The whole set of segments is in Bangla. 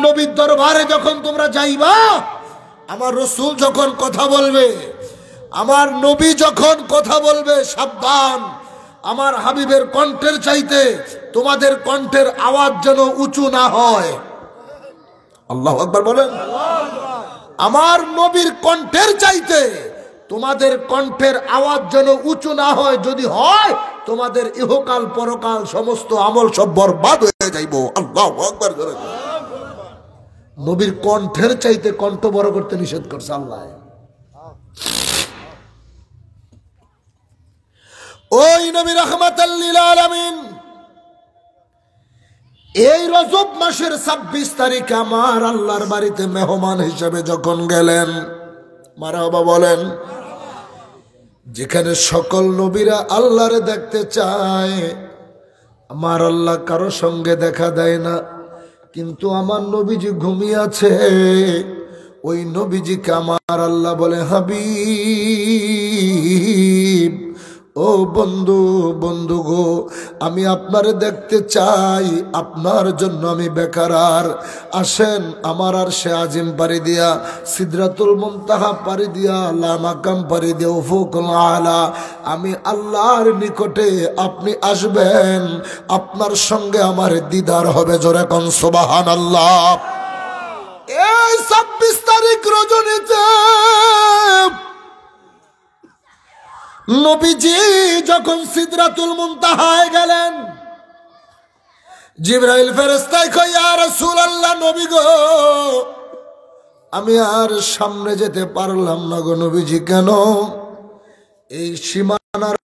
নবীর দরবারে যখন তোমরা যাইবা, আমার রাসূল যখন কথা বলবে, আমার নবী যখন কথা বলবে, সাবধান, আমার হাবিবের কণ্ঠের চাইতে তোমাদের কণ্ঠের আওয়াজ যেন উঁচু না হয়। আল্লাহু আকবার বলেন। আমার নবীর কণ্ঠের চাইতে তোমাদের কণ্ঠের আওয়াজ যেন উঁচু না হয়। যদি হয়, তোমাদের ইহকাল পরকাল সমস্ত আমল সব বরবাদ হয়ে যাইব। আল্লাহু আকবার। নবীর কণ্ঠের চাইতে কণ্ঠ বড় করতে নিষেধ করছে আল্লাহ। ওই নবী রাহমাতাল লিল আলামিন এই রজব মাসের 26 তারিখ আমার আল্লাহর বাড়িতে মেহমান হিসেবে যখন গেলেন, মারহাবা বলেন। যেখানে সকল নবীরা আল্লাহরে দেখতে চায়, আমার আল্লাহ কারো সঙ্গে দেখা দেয় না, কিন্তু আমার নবীজি ঘুমিয়ে আছে। ওই নবীজিকে আমার আল্লাহ বলে, হাবিব, ও বন্ধু, বন্ধু গো, আমি আপনারে দেখতে চাই, আপনার জন্য আমি বেকারার। আসেন আমার আরশে আজিম পাড়ি দিয়া, সিদরাতুল মুনতাহা পাড়ি দিয়া, লা মাকাম পাড়ি দিয়া, উফুকুল আলা, আমি আল্লাহর নিকটে আপনি আসবেন, আপনার সঙ্গে আমার দিদার হবে। জোরে কোন সুবহানাল্লাহ। এই 26 তারিখ রজনীতে নবীজি যখন সিদরাতুল মুনতাহায় গেলেন, জিবরাইল ফেরেশতায় কয়, ইয়া রাসূলুল্লাহ, নবী গো, আমি আর সামনে যেতে পারলাম না গো নবীজি। কেন? এই সীমানার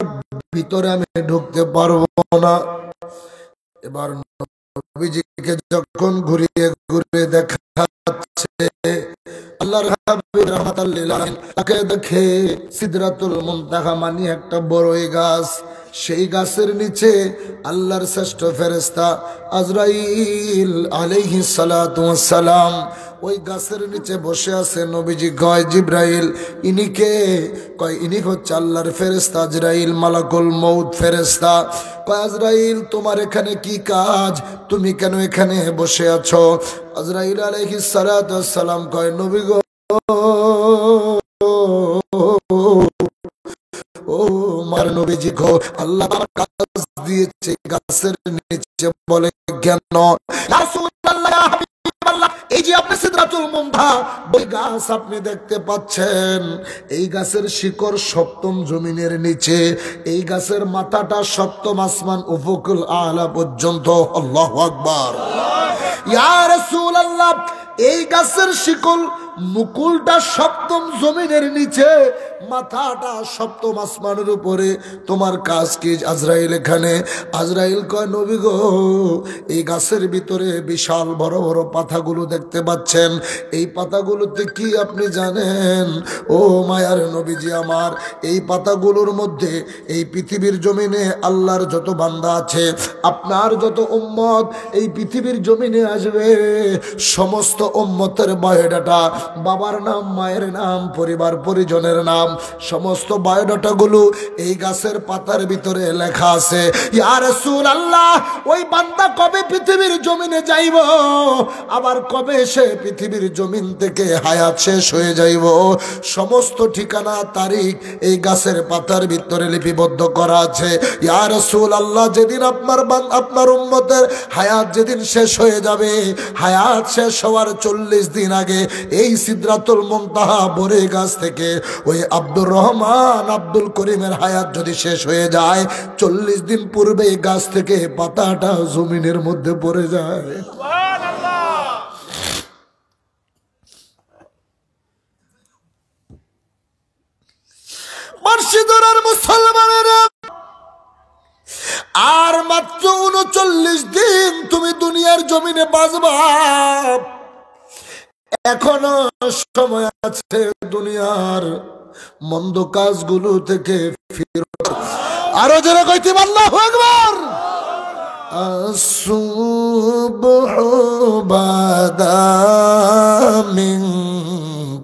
ভিতরে আমি ঢুকতে পারবো না। এবার নবীজিকে যখন ঘুরিয়ে ঘুরিয়ে দেখাচ্ছে, আল্লাহর হাবিব রাহমাতাল লিল আলামিন তাকে দেখে সিদরাতুল মুনতাহা মানে একটা বড়ই গাছ, সেই গাছের নিচে আল্লাহর শ্রেষ্ঠ ফেরেশতা আজরাইল আলাইহিস সালাতু ওয়াস সালাম ওই গাছের নিচে বসে আছে। নবীজি কয়, জিবরাইল, ইনি কে? কয়, ইনি হচ্ছে আল্লাহর ফেরেশতা আজরাইল, মালাকুল মউত ফেরেশতা। কয়, আজরাইল, তোমার এখানে কি কাজ? তুমি কেন এখানে বসে আছো? আজরাইল আলাইহিস সালাতু ওয়াস সালাম কয়, নবী গো, ও মার নবীজি গো, আল্লাহ আমার কাজ দিয়েছে গাছের নিচে। বলে, কেন? ইয়া রাসূলুল্লাহ, ইয়া হাবিবাল্লাহ, এই যে আপনি সিদরাতুল মুনতাহা ওই গাছ আপনি দেখতে পাচ্ছেন, এই গাছের শিকড় সপ্তম জমিনের নিচে, এই গাছের মাথাটা সপ্তম আসমান উফুকুল আলা পর্যন্ত। আল্লাহু আকবার। ইয়া রাসূলুল্লাহ, এই গাছের শিকল মুকুলটা সপ্তম জমিনের নিচে, মাথাটা সপ্তম আসমানের উপরে, তোমার কাজ কি আজরাইল এখানে? আজরাইল কয়, নবী গো, এই গাছের ভিতরে বিশাল বড় বড় পাতাগুলো দেখতে পাচ্ছেন, এই পাতাগুলোতে কি আপনি জানেন? ও মায়ার নবীজি আমার, এই পাতাগুলোর মধ্যে এই পৃথিবীর জমিনে আল্লাহর যত বান্দা আছে, আপনার যত উম্মত এই পৃথিবীর জমিনে আসবে, সমস্ত উম্মতের বায়োডাটা, বাবার নাম, মায়ের নাম, পরিবার পরিজনের নাম, সমস্ত বায়োডাটা গুলো এই গাছের পাতার ভিতরে লেখা আছে। ইয়া রাসূলুল্লাহ, ওই বান্দা কবে পৃথিবীর জমিনে যাইব, আবার কবে সে পৃথিবীর জমিন থেকে হায়াত শেষ হয়ে যাইব, সমস্ত ঠিকানা তারিখ এই গাছের পাতার ভিতরে লিপিবদ্ধ করা আছে। ইয়া রাসূলুল্লাহ, যেদিন আপনার উম্মতের হায়াত যেদিন শেষ হয়ে যাবে, হায়াত শেষ হওয়ার 40 দিন আগে এই সিদরাতুল মুনতাহা বড়ই গাছ থেকে ওই আব্দুর রহমান, আব্দুল করিমের হায়াত যদি শেষ হয়ে যায়, 40 দিন পূর্বে এই গাছ থেকে পাতাটা জমিনের মধ্যে পড়ে যায়। সুবহানাল্লাহ। মুর্শিদুরের মুসলমানেরা, আর মাত্র 39 দিন তুমি দুনিয়ার জমিনে বাঁচবা, এখনো সময় আছে দুনিয়ার মন্দ কাজগুলো থেকে ফিরো। আরো যারা কইতে আল্লাহু আকবার। আসুবহু বাদা মিন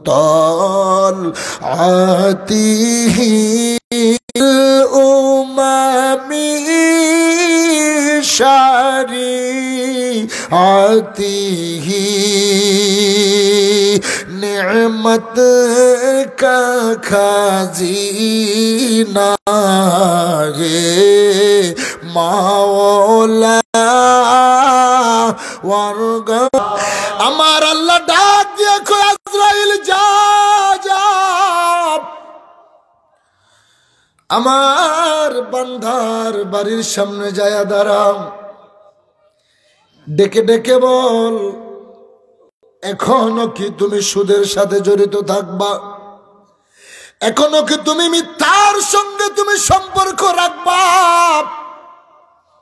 তালআতিহি উমামি শারিআতিহি খাজিনা হে মাওলা ওয়ারগ আমার আল্লাহ ডাক দিয়ে কয় আজরাইল যা যা আমার বান্দার বাড়ির সামনে যায় দাঁড়াও ডেকে ডেকে বল এখনো কি তুমি সুদের সাথে জড়িত থাকবা এখনো কি তুমি মিথ্যার সঙ্গে তুমি সম্পর্ক রাখবা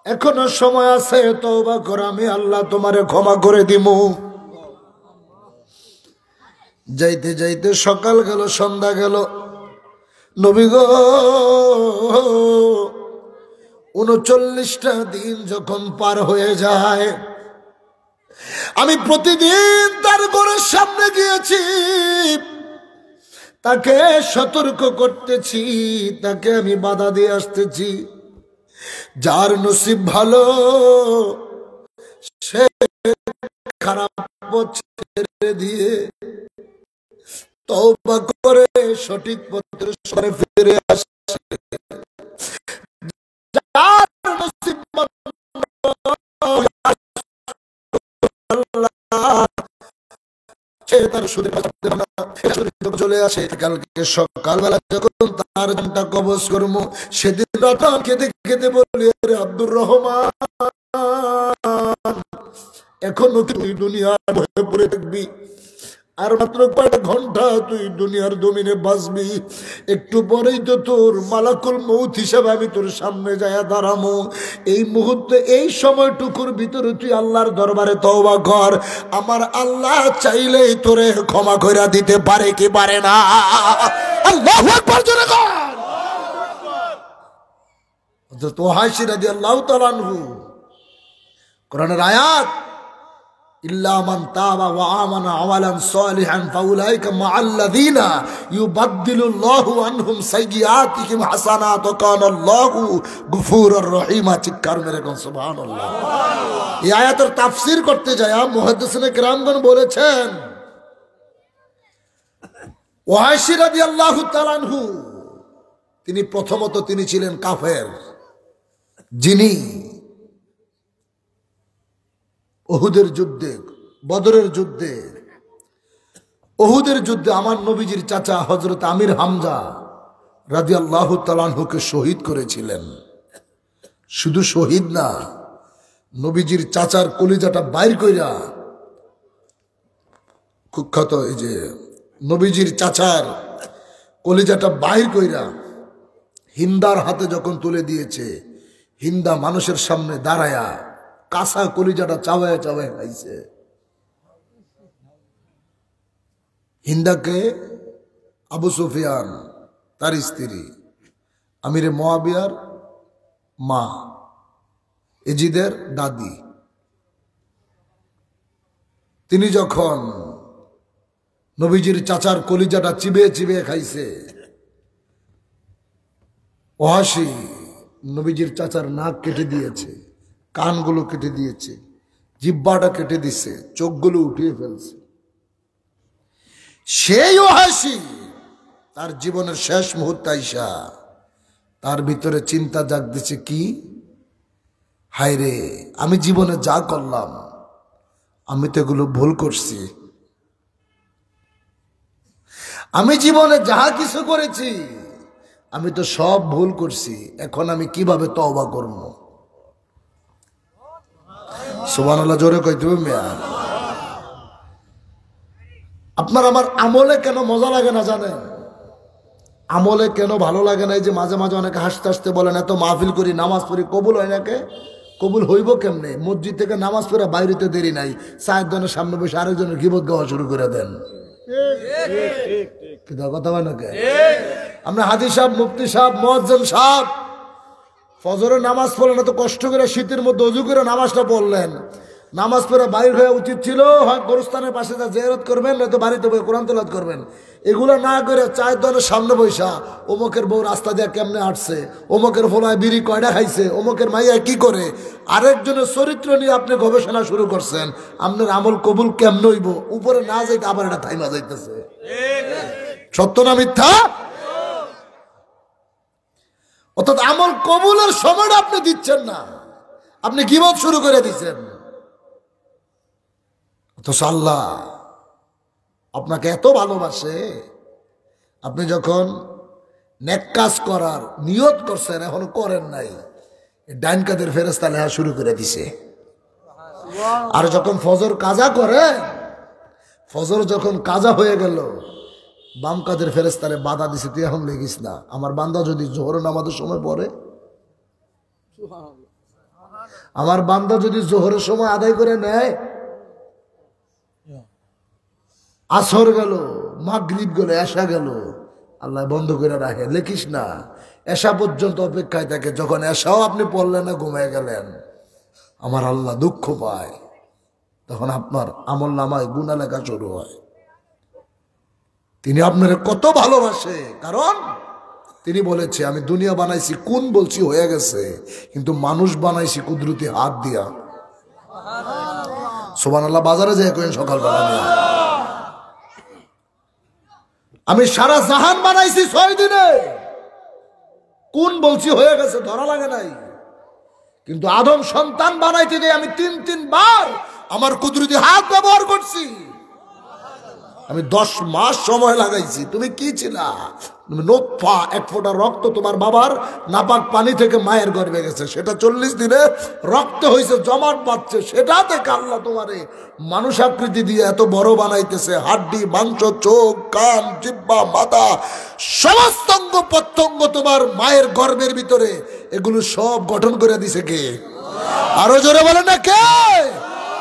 এখনো সময় আছে তওবা কর আমি আল্লাহ তোমারে ক্ষমা করে দিমু যাইতে যাইতে সকাল গেল সন্ধ্যা গেল নবী গো 39টা দিন যখন পার হয়ে যায় আমি প্রতিদিন তার ঘরের সামনে গিয়েছি তাকে সতর্ক করতেছি তাকে আমি বাধা দিয়ে আসতেছি যার নসিব ভালো সে খারাপ পথ ছেড়ে দিয়ে তওবা করে সঠিক পথে সরে ফিরে আসে যার নসিব চলে আসে কালকে সকালবেলা যখন তার জানটা কবজ করবো সেদিন রাত খেতে খেতে বলি আব্দুর রহমান এখনো তুই দুনিয়ার ভয়ে পড়ে থাকবি আর মাত্র কয়েক ঘন্টা তুই দুনিয়ার জমিনে বাঁচবি একটু পরেই তো তোর মালাকুল মউত হিসাবে আমি তোর সামনে যায় দাঁড়ামো এই মুহূর্তে এই সময়টুকুর ভিতরে তুই আল্লাহর দরবারে তওবা কর আমার আল্লাহ চাইলেই তোরে ক্ষমা কইরা দিতে পারে কি পারে না আল্লাহু আকবার জোরে কর হযরত ওয়াহাশী রাদিয়াল্লাহু তাআলা আনহু কোরআনের আয়াত ইল্লা মান তাবা ওয়া আমানা আমালান সালিহান ফাউলাইকা মাআল্লাযিনা ইউবাদদিলুল্লাহু আনহুম সাইয়্যাতিহিম হাসানাত ওয়া কানাল্লাহু গফুরুর রহিম চিৎকার মেরে কোন সুবহানাল্লাহ এই আয়াতের তাফসীর করতে যায় মুহাদ্দিসিনে কিরামগণ বলেছেন ওয়াহাশী রাদিয়াল্লাহু তাআলা আনহু তিনি প্রথমত তিনি ছিলেন কাফের যিনি উহুদের যুদ্ধে বদরের যুদ্ধে উহুদের যুদ্ধে আমার নবীজির চাচা হযরত আমির হামজা রাদিয়াল্লাহু তাআলা আনহুকে শহীদ করেছিলেন শুধু শহীদ না নবীজির চাচার কলিজাটা বাইর কইরা কুখ্যাত এই যে নবীজির চাচার কলিজাটা বাইর কইরা হিন্দার হাতে যখন তুলে দিয়েছে হিন্দা মানুষের সামনে দাঁড়ায়া কাঁচা কলিজাটা চাওয়ায় চাওয়ায় খাইছে হিন্দাকে আবু সুফিয়ান তার স্ত্রী আমিরে মুয়াবিয়ার মা এজিদের দাদি তিনি যখন নবীজির চাচার কলিজাটা চিবিয়ে চিবিয়ে খাইছে ওয়াহাশী নবীজির চাচার নাক কেটে দিয়েছে কানগুলো কেটে দিয়েছে জিহ্বাটা কেটে দিছে চোখগুলো উঠিয়ে ফেলছে সেই ওয়াহাশী তার জীবনের শেষ মুহূর্তে আইসা তার ভিতরে চিন্তা জাগতেছে কি হায় রে আমি জীবনে যা করলাম আমি তো এগুলো ভুল করছি আমি জীবনে যাহা কিছু করেছি আমি তো সব ভুল করছি এখন আমি কিভাবে তওবা করব সুবহানাল্লাহ জোরে কইতে হবে মিয়া আপনার আমার আমলে কেন মজা লাগে না জানেন আমলে কেন ভালো লাগে না এই যে মাঝে মাঝে অনেকে হাসতে হাসতে বলেন এত মাহফিল করি নামাজ পড়ি কবুল হয় নাকে কবুল হইব কেমনে মসজিদ থেকে নামাজ পড়ে বাইরেতে দেরি নাই চায়ের দোকানের সামনে বসে আরেকজনের গীবত গাওয়া শুরু করে দেন কথা হয় নাকি আমরা হাজি সাহেব মুফতি সাহেব মুয়াজ্জিন সাহেব ফজরের নামাজ পড়লেন এত কষ্ট করে শীতের মধ্যে ওযু করে নামাজটা পড়লেন নামাজ পড়ে বাইর হয়ে উচিত ছিল হয় গোরস্থানের পাশে যা জিয়ারত করবেন নয়তো বাড়িতে বসে কোরআন তেলাওয়াত করবেন এগুলো না করে চায়ের দোকানের সামনে বসা অমুকের বউ রাস্তা দিয়ে কেমনে হাঁটছে অমুকের ফলায় বিড়ি কয়টা খাইছে অমুকের মাইয়া কি করে আরেকজনের চরিত্র নিয়ে আপনি গবেষণা শুরু করছেন আপনার আমল কবুল কেমন হইব উপরে না যাইতে আবার এটা থাইমা যাইতেছে সত্য না মিথ্যা? অর্থাৎ আমল কবুলের সময়টা আপনি দিচ্ছেন না, আপনি গীবত শুরু করে দিচ্ছেন। অথচ আল্লাহ আপনাকে এত ভালোবাসে, আপনি যখন নেক কাজ করার নিয়ত করছেন এখনো করেন নাই, ডাইন কাদের ফেরেশতা লেখা শুরু করে দিছে। আর যখন ফজর কাজা করে, ফজর যখন কাজা হয়ে গেল, বাম কাদের ফেরেশতারে বাধা দিছে, তুই এখন লেগিস না, আমার বান্দা যদি জোহর নামাজের সময় পড়ে, আমার বান্দা যদি জোহরের সময় আদায় করে নেয়, আসর গেল, মাগরিব গেল, এশা গেল, আল্লাহ বন্ধ করে রাখে, লেখিস না, এশা পর্যন্ত অপেক্ষায় থাকে। যখন এশাও আপনি পড়লেন না, ঘুমিয়ে গেলেন, আমার আল্লাহ দুঃখ পায়, তখন আপনার আমল নামায় গুনাহ লেখা শুরু হয়। তিনি আপনার কত ভালোবাসে, কারণ তিনি বলেছে আমি দুনিয়া বানাইছি কোন বলছি হয়ে গেছে, কিন্তু মানুষ বানাইছি কুদরতি হাত দিয়া। সুবহানাল্লাহ। বাজারে যায় কইন সকালবেলা নিয়ে, আমি সারা জাহান বানাইছি 6 দিনে, কোন বলছি হয়ে গেছে ধরা লাগে নাই, কিন্তু আদম সন্তান বানাইতে গিয়ে আমি 3 বার আমার কুদরতি হাত ব্যবহার করছি। আমি 10 মাস সময় লাগাইছি। তুমি কি ছিলা? তুমি নোতফা, 1 ফোঁটা রক্ত তোমার বাবার নাপাক পানি থেকে মায়ের গর্ভে গেছে, সেটা 40 দিনে রক্ত হয়েছে, জমাট বাঁধছে, সেটা থেকে আল্লাহ তোমারে মানুষ আকৃতি দিয়ে এত বড় বানাইতেছে। হাড্ডি, মাংস, চোখ, কান, জিহ্বা, মাথা, সমস্ত অঙ্গ প্রত্যঙ্গ তোমার মায়ের গর্ভের ভিতরে, এগুলো সব গঠন করে দিছে কে? আরো জোরে বলেন না কে?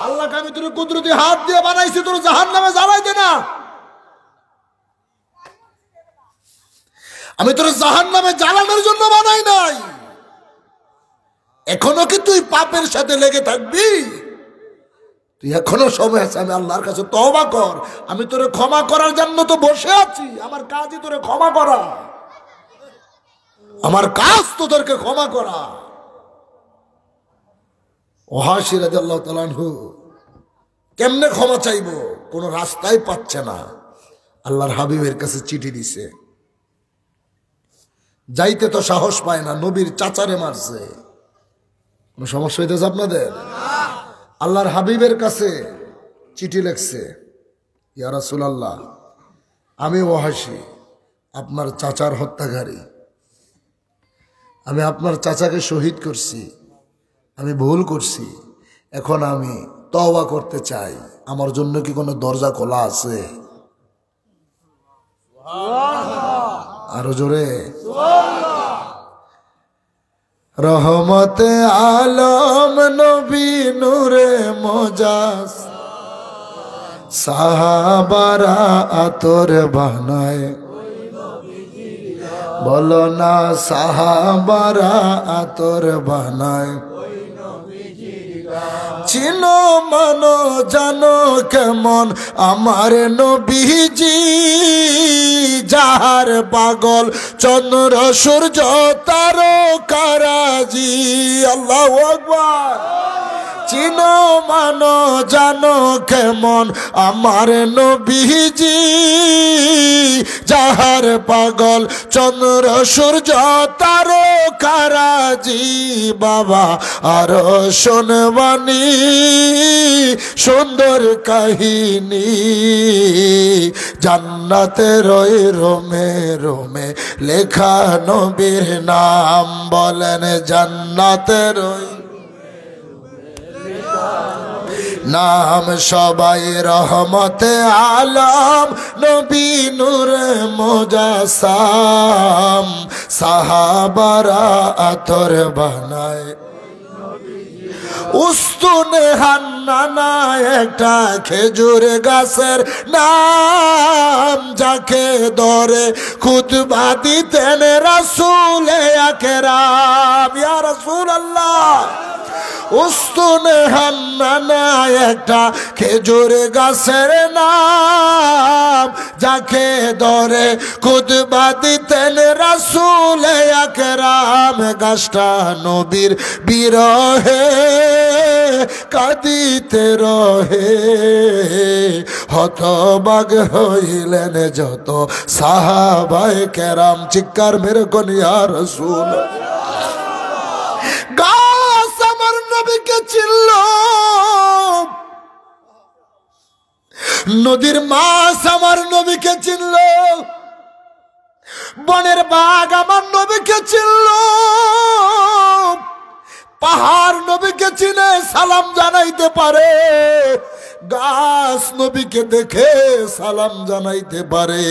আল্লাহকে আমি তোর কুদরতি হাত দিয়ে বানাইছি, তোর জাহান্নামে জ্বালাইতে না, আমি তোর জাহান্নামে জ্বালানোর জন্য বানাই নাই। এখনো কি তুই পাপের সাথে লেগে থাকবি? তুই এখনো সময় আছে, আমি আল্লাহর কাছে তওবা কর, আমি তোরে ক্ষমা করার জন্য তো বসে আছি। আমার কাজই তোরে ক্ষমা করা, আমার কাজ তোদেরকে ক্ষমা করা। ওয়াহাশী রাদিয়াল্লাহু তাআলা আনহু কেমনে ক্ষমা চাইবো, কোন রাস্তাই পাচ্ছে না, আল্লাহর হাবিবের কাছে চিঠি দিছে, যাইতে তো সাহস পায় না, নবীর চাচারে মারছে। কোন সমস্যা হইতেছে আপনাদের? আল্লাহর হাবিবের কাছে চিঠি লিখছে, ইয়া রাসূলুল্লাহ, আমি ওয়াহাশী আপনার চাচার হত্যাকারী, আমি আপনার চাচাকে শহীদ করছি, আমি ভুল করছি, এখন আমি তওবা করতে চাই, আমার জন্য কি কোনো দরজা খোলা আছে? আরো জোরে রহমতে আলম নবী নূরে মোজাস, সাহাবারা আতর বানায়, বলো না সাহাবারা আতর বানায়, চিনো মানো জানো কেমন আমার নবীজি, যাহার পাগল চন্দ্র সূর্য তারকারাজি। আল্লাহু আকবার। চিনো মানো জানো কেমন আমার নবীজি, যাহার পাগল চন্দ্র সূর্য তারকারাজি। বাবা আরো শুনবানি সুন্দর কাহিনী, জান্নাতের ওই রোমে রোমে লেখা নবীর নাম, বলেন জান্নাতের ওই নাম, সবাই রহমতে আলম নবী নূরে মুজাসসাম, সাহাবারা আতর বানায়, উস্তুনে হান্নানা একটা খেজুর গাছের নাম, যাকে ধরে খুতবা দিতেন রাসূলে আকরাম। ইয়া রাসূলুল্লাহ, উস্তুনে হান্নানা একটা খেজুর গাছের নাম, যাকে ধরে খুতবা দিতেন গেলেন রাসূল আকরাম গাছটা নবীর বিরহে কাঁদিতে রহে হতবাগ হইলেন যত সাহাবায়ে কেরাম চিৎকার মেরে কোন ইয়া রাসূল গাছ আমার নবীকে চিনল নদীর মাছ আমার নবীকে চিনল বনের বাঘ আমার নবীকে চিনল পাহাড় নবীকে চিনে সালাম জানাইতে পারে গাছ নবীকে দেখে সালাম জানাইতে পারে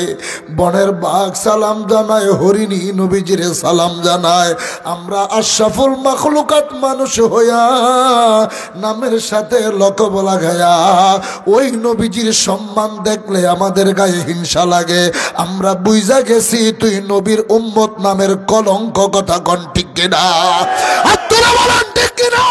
বনের বাঘ সালাম জানায় হরিণী নবীজিরে সালাম জানায় আমরা আশরাফুল মাখলুকাত মানুষ হইয়া নামের সাথে লকব লাগায়া ওই নবীজির সম্মান দেখলে আমাদের গায়ে হিংসা লাগে আমরা বুঝা গেছি তুই নবীর উম্মত নামের কলঙ্ক কথা কোন ঠিক কিনা আত্মরা বলেন ঠিক কিনা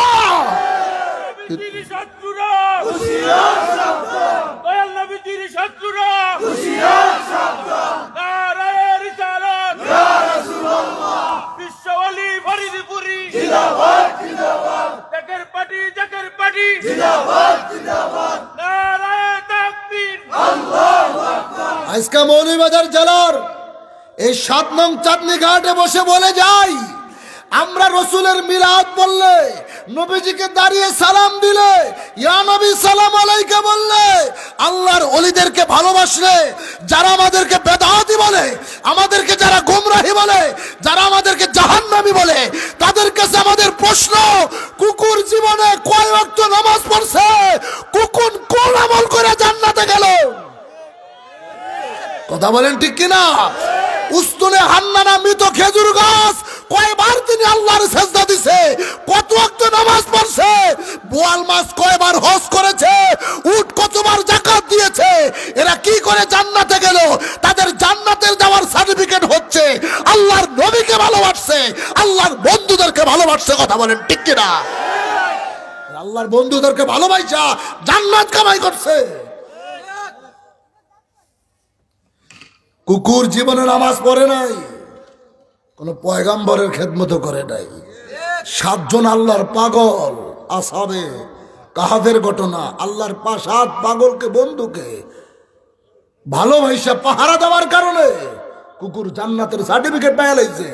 আজকে মৌলভীবাজার জেলার এই ৭ নং চাঁদনী ঘাটে বসে বলে যাই আমরা রসুলের মিলাদ বললে নবীজিকে দাঁড়িয়ে সালাম দিলে ইয়া নবী সালাম আলাইকা বললে আল্লাহর ওলিদেরকে ভালোবাসলে যারা আমাদেরকে বেদাতি বলে আমাদেরকে যারা গোমরাহি বলে যারা আমাদেরকে জাহান্নামী বলে তাদের কাছে আমাদের প্রশ্ন কুকুর জীবনে কয় ওয়াক্ত নামাজ পড়ছে কুকুর কোন আমল করে জান্নাতে গেল কথা বলেন ঠিক কিনা উস্তুনে হান্নানা মৃত খেজুর গাছ কয়বার তিনি আল্লাহর সিজদা দিছে কত ওয়াক্ত নামাজ পড়ছে বোয়াল মাছ কয়বার হজ করেছে উট কতবার যাকাত দিয়েছে এরা কি করে জান্নাতে গেল তাদের জান্নাতের যাওয়ার সার্টিফিকেট হচ্ছে আল্লাহর নবীকে ভালোবাসছে আল্লাহর বন্ধুদেরকে ভালোবাসছে কথা বলেন ঠিক কিনা আল্লাহর বন্ধুদেরকে ভালোবাসা জান্নাত কামাই করছে কুকুর জীবনে নামাজ পড়ে নাই কোন পয়গাম্বরের খেদমত করে নাই 7 জন আল্লাহর পাগল আসহাবে কাহাফের ঘটনা আল্লাহর 7 পাগলকে বন্ধুকে ভালোবাসা পাহারা দেওয়ার কারণে কুকুর জান্নাতের সার্টিফিকেট পেয়ে লাইছে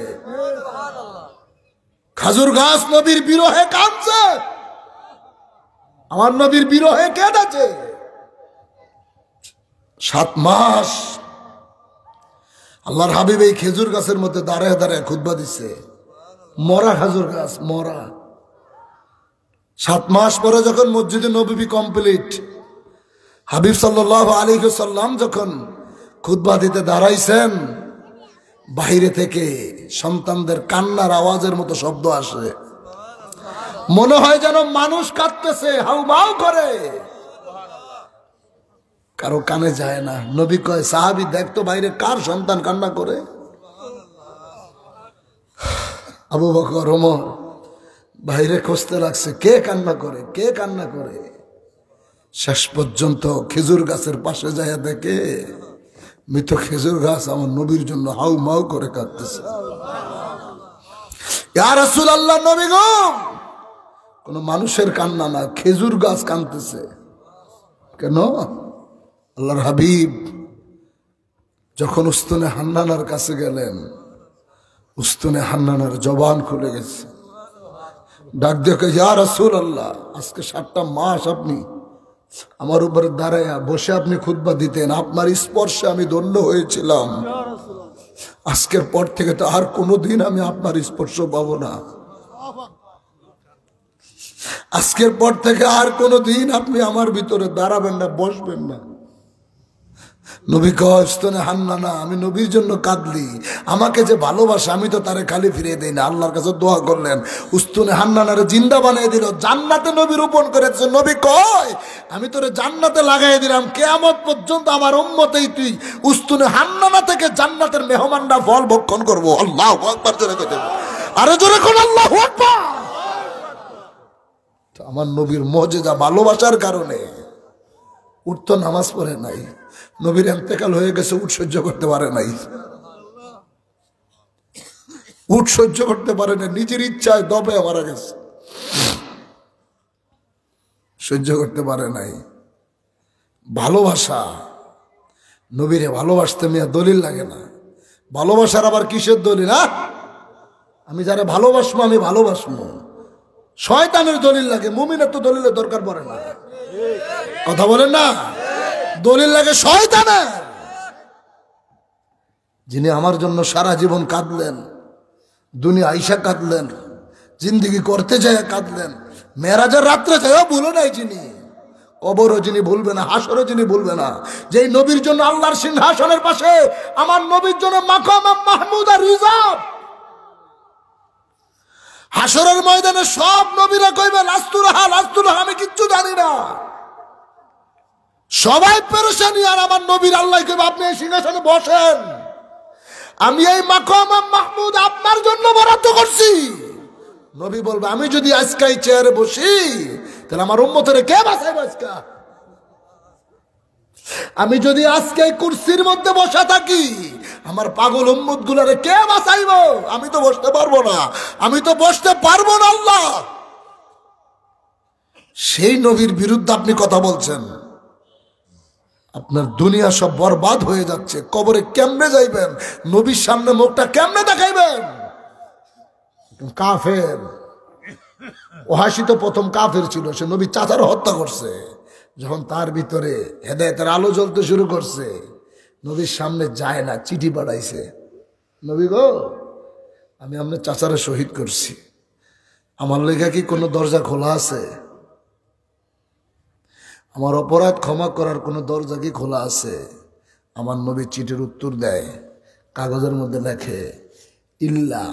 খাজুর গাছ নবীর বিরহে কাঁদছে আমার নবীর বিরহে কেঁদেছে 7 মাস আল্লাহর হাবিব এই খেজুর গাছের মধ্যে দাঁড়ায় দাঁড়ায় খুতবা দিচ্ছে মরা খেজুর গাছ মরা 7 মাস পরে যখন মসজিদে নববী কমপ্লিট হাবিব সাল্লাল্লাহু আলাইহি ওয়াসাল্লাম যখন খুতবা দিতে দাঁড়াইছেন বাইরে থেকে সন্তানদের কান্নার আওয়াজের মতো শব্দ আসে মনে হয় যেন মানুষ কাঁদতেছে হাউমাউ করে কারো কানে যায় না নবী কয় সাহাবী দেখতো বাইরে কার সন্তান কান্না করে আবু বকর ওমর বাইরে খুঁজতে লাগছে কে কান্না করে কে কান্না করে শেষ পর্যন্ত খেজুর গাছের পাশে যায় দেখে মৃত খেজুর গাছ আমার নবীর জন্য হাউ মাউ করে কাঁদতেছে ইয়া রাসূলুল্লাহ নবী গো কোন মানুষের কান্না না খেজুর গাছ কাঁদতেছে কেন আল্লাহর হাবিব যখন উস্তুনে হান্নানার কাছে গেলেন উস্তুনে হান্নানার জবান খুলে গেছে ডাক দিয়ে ইয়া রাসূলুল্লাহ আজকে 7টা মাস আপনি আমার উপরে দাঁড়ায়া বসে আপনি খুতবা দিতেন আপনার স্পর্শে আমি ধন্য হয়েছিলাম আজকের পর থেকে তো আর কোনোদিন আমি আপনার স্পর্শ পাবো না আজকের পর থেকে আর কোনোদিন আপনি আমার ভিতরে দাঁড়াবেন না বসবেন না নবী কস্তনে হান্নানা আমি নবীর জন্য কাঁদলি আমাকে যে ভালোবাসে আমি তো তারে খালি ফিরিয়ে দেই না আল্লাহর কাছে দোয়া করলেন উস্তুনে হান্নানারে জিন্দা বানিয়ে দিল জান্নাতে নবী রোপণ করেছে নবী কয় আমি তোরে জান্নাতে লাগাই দিলাম কিয়ামত পর্যন্ত আমার উম্মতেই তুই উস্তুনে হান্নানা থেকে জান্নাতের মেহমানরা ফল ভক্ষণ করব আল্লাহু আকবার জোরে কইতে আরে জোরে কোন আল্লাহু আকবার তো আমার নবীর মুজিজা ভালোবাসার কারণে উঠতো নামাজ পড়ে নাই নবীর ইন্তেকাল হয়ে গেছে উঠ সহ্য করতে পারে নাই উট সহ্য করতে পারে না, নিজের ইচ্ছায় দবে মারা গেছে, সহ্য করতে পারে নাই। ভালোবাসা, নবীরে ভালোবাসতে মেয়ে দলিল লাগে না। ভালোবাসার আবার কিসের দলিল? আমি যারা ভালোবাসবো আমি ভালোবাসবো, শয়তানের দলিল লাগে, মুমিনের তো দলিলের দরকার পড়ে না। কথা বলেন না? দলিল লাগে শয়তানের। যিনি আমার জন্য সারা জীবন কাঁদলেন, দুনিয়া আইসা কাঁদলেন, জিন্দিগি করতে যায় কাঁদলেন, মেরাজের রাত্রে যায় ভুলে নাই যিনি, কবরও যিনি ভুলবে না, হাসরও যিনি ভুলবে না। যেই নবীর জন্য আল্লাহর সিংহাসনের পাশে আমার নবীর জন্য মাকাম মাহমুদ আর রিজার্ভ, হাসরের ময়দানে সব নবীরা কইবে লাস্তুলাহা লাস্তুলাহা, আমি কিচ্ছু জানি না, সবাই পেরেশানি। আর আমার নবীর আল্লাহ কইবে আপনি এই সিংহাসনে বসেন, আমি এই মাকাম মাহমুদ আপনার জন্য বরাদ্দ করছি। নবী বলবে আমি যদি আজকে এই চেয়ারে বসি তাহলে আমার উম্মতের কে বাঁচাইবে আজকে? আমি যদি আজকে এই কুরসির মধ্যে বসা থাকি আমার পাগল উম্মত গুলারে কে বাঁচাইব? আমি তো বসতে পারবো না, আমি তো বসতে পারবো না। আল্লাহ সেই নবীর বিরুদ্ধে আপনি কথা বলছেন, আপনার দুনিয়া সব বরবাদ হয়ে যাচ্ছে। কবরে কেমনে যাইবেন? নবীর সামনে মুখটা কেমনে দেখাইবেন? কাফের। ওহাসি তো প্রথম কাফের ছিল, সে নবী চাচার হত্যা করছে। যখন তার ভিতরে হেদায়েতের আলো জ্বলতে শুরু করছে, নবীর সামনে যায় না, চিঠি পাঠাইছে, নবী গো আমি আপনার চাচারে শহীদ করছি, আমার লেখা কি কোনো দরজা খোলা আছে? আমার অপরাধ ক্ষমা করার কোনো দরজা কি খোলা আছে? আমার নবী চিঠির উত্তর দেয়, কাগজের মধ্যে লেখে ইল্লা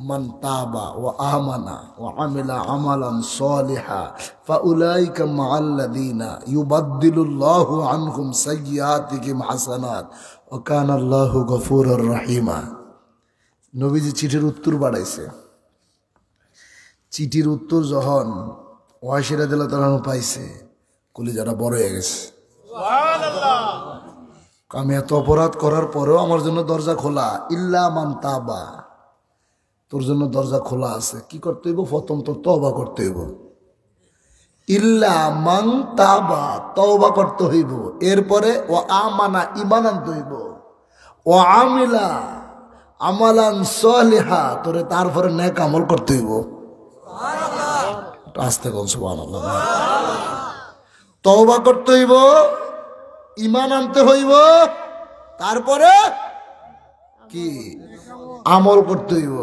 মান তাবা ওয়া আমানা ওয়া আমিলা আমালান সালিহা ফাউলাইকা মাআল্লাযিনা ইউবাদদিলুল্লাহু আনহুম সাইয়্যাতিহিম হাসানাত ওয়া কানা আল্লাহু গফুরুর রহিমা। নবীজি চিঠির উত্তর বাড়াইছে। চিঠির উত্তর যখন ওয়াইসি রাদিয়াল্লাহু তাআলা পাইছে, কলিজাটা বড় হয়ে গেছে। সুবহানাল্লাহ। আমি এত অপরাধ করার পরেও আমার জন্য দরজা খোলা, ইল্লা মান তাবা, তোর জন্য দরজা খোলা আছে। কি করতে হইব? প্রথম তো তওবা করতে হইব। ইল্লা মান তাবা, তওবা করতে হইব। এরপরে ও আমানা, ঈমান আনতে হইব। ও আমিলা আমালান সালিহা, তোরে তারপরে নেক আমল করতে হইব। সুবহানাল্লাহ। আস্তে কোন সুবহানাল্লাহ। তওবা করতে হইব, ঈমান আনতে হইব, তারপরে কি আমল করতে হইব।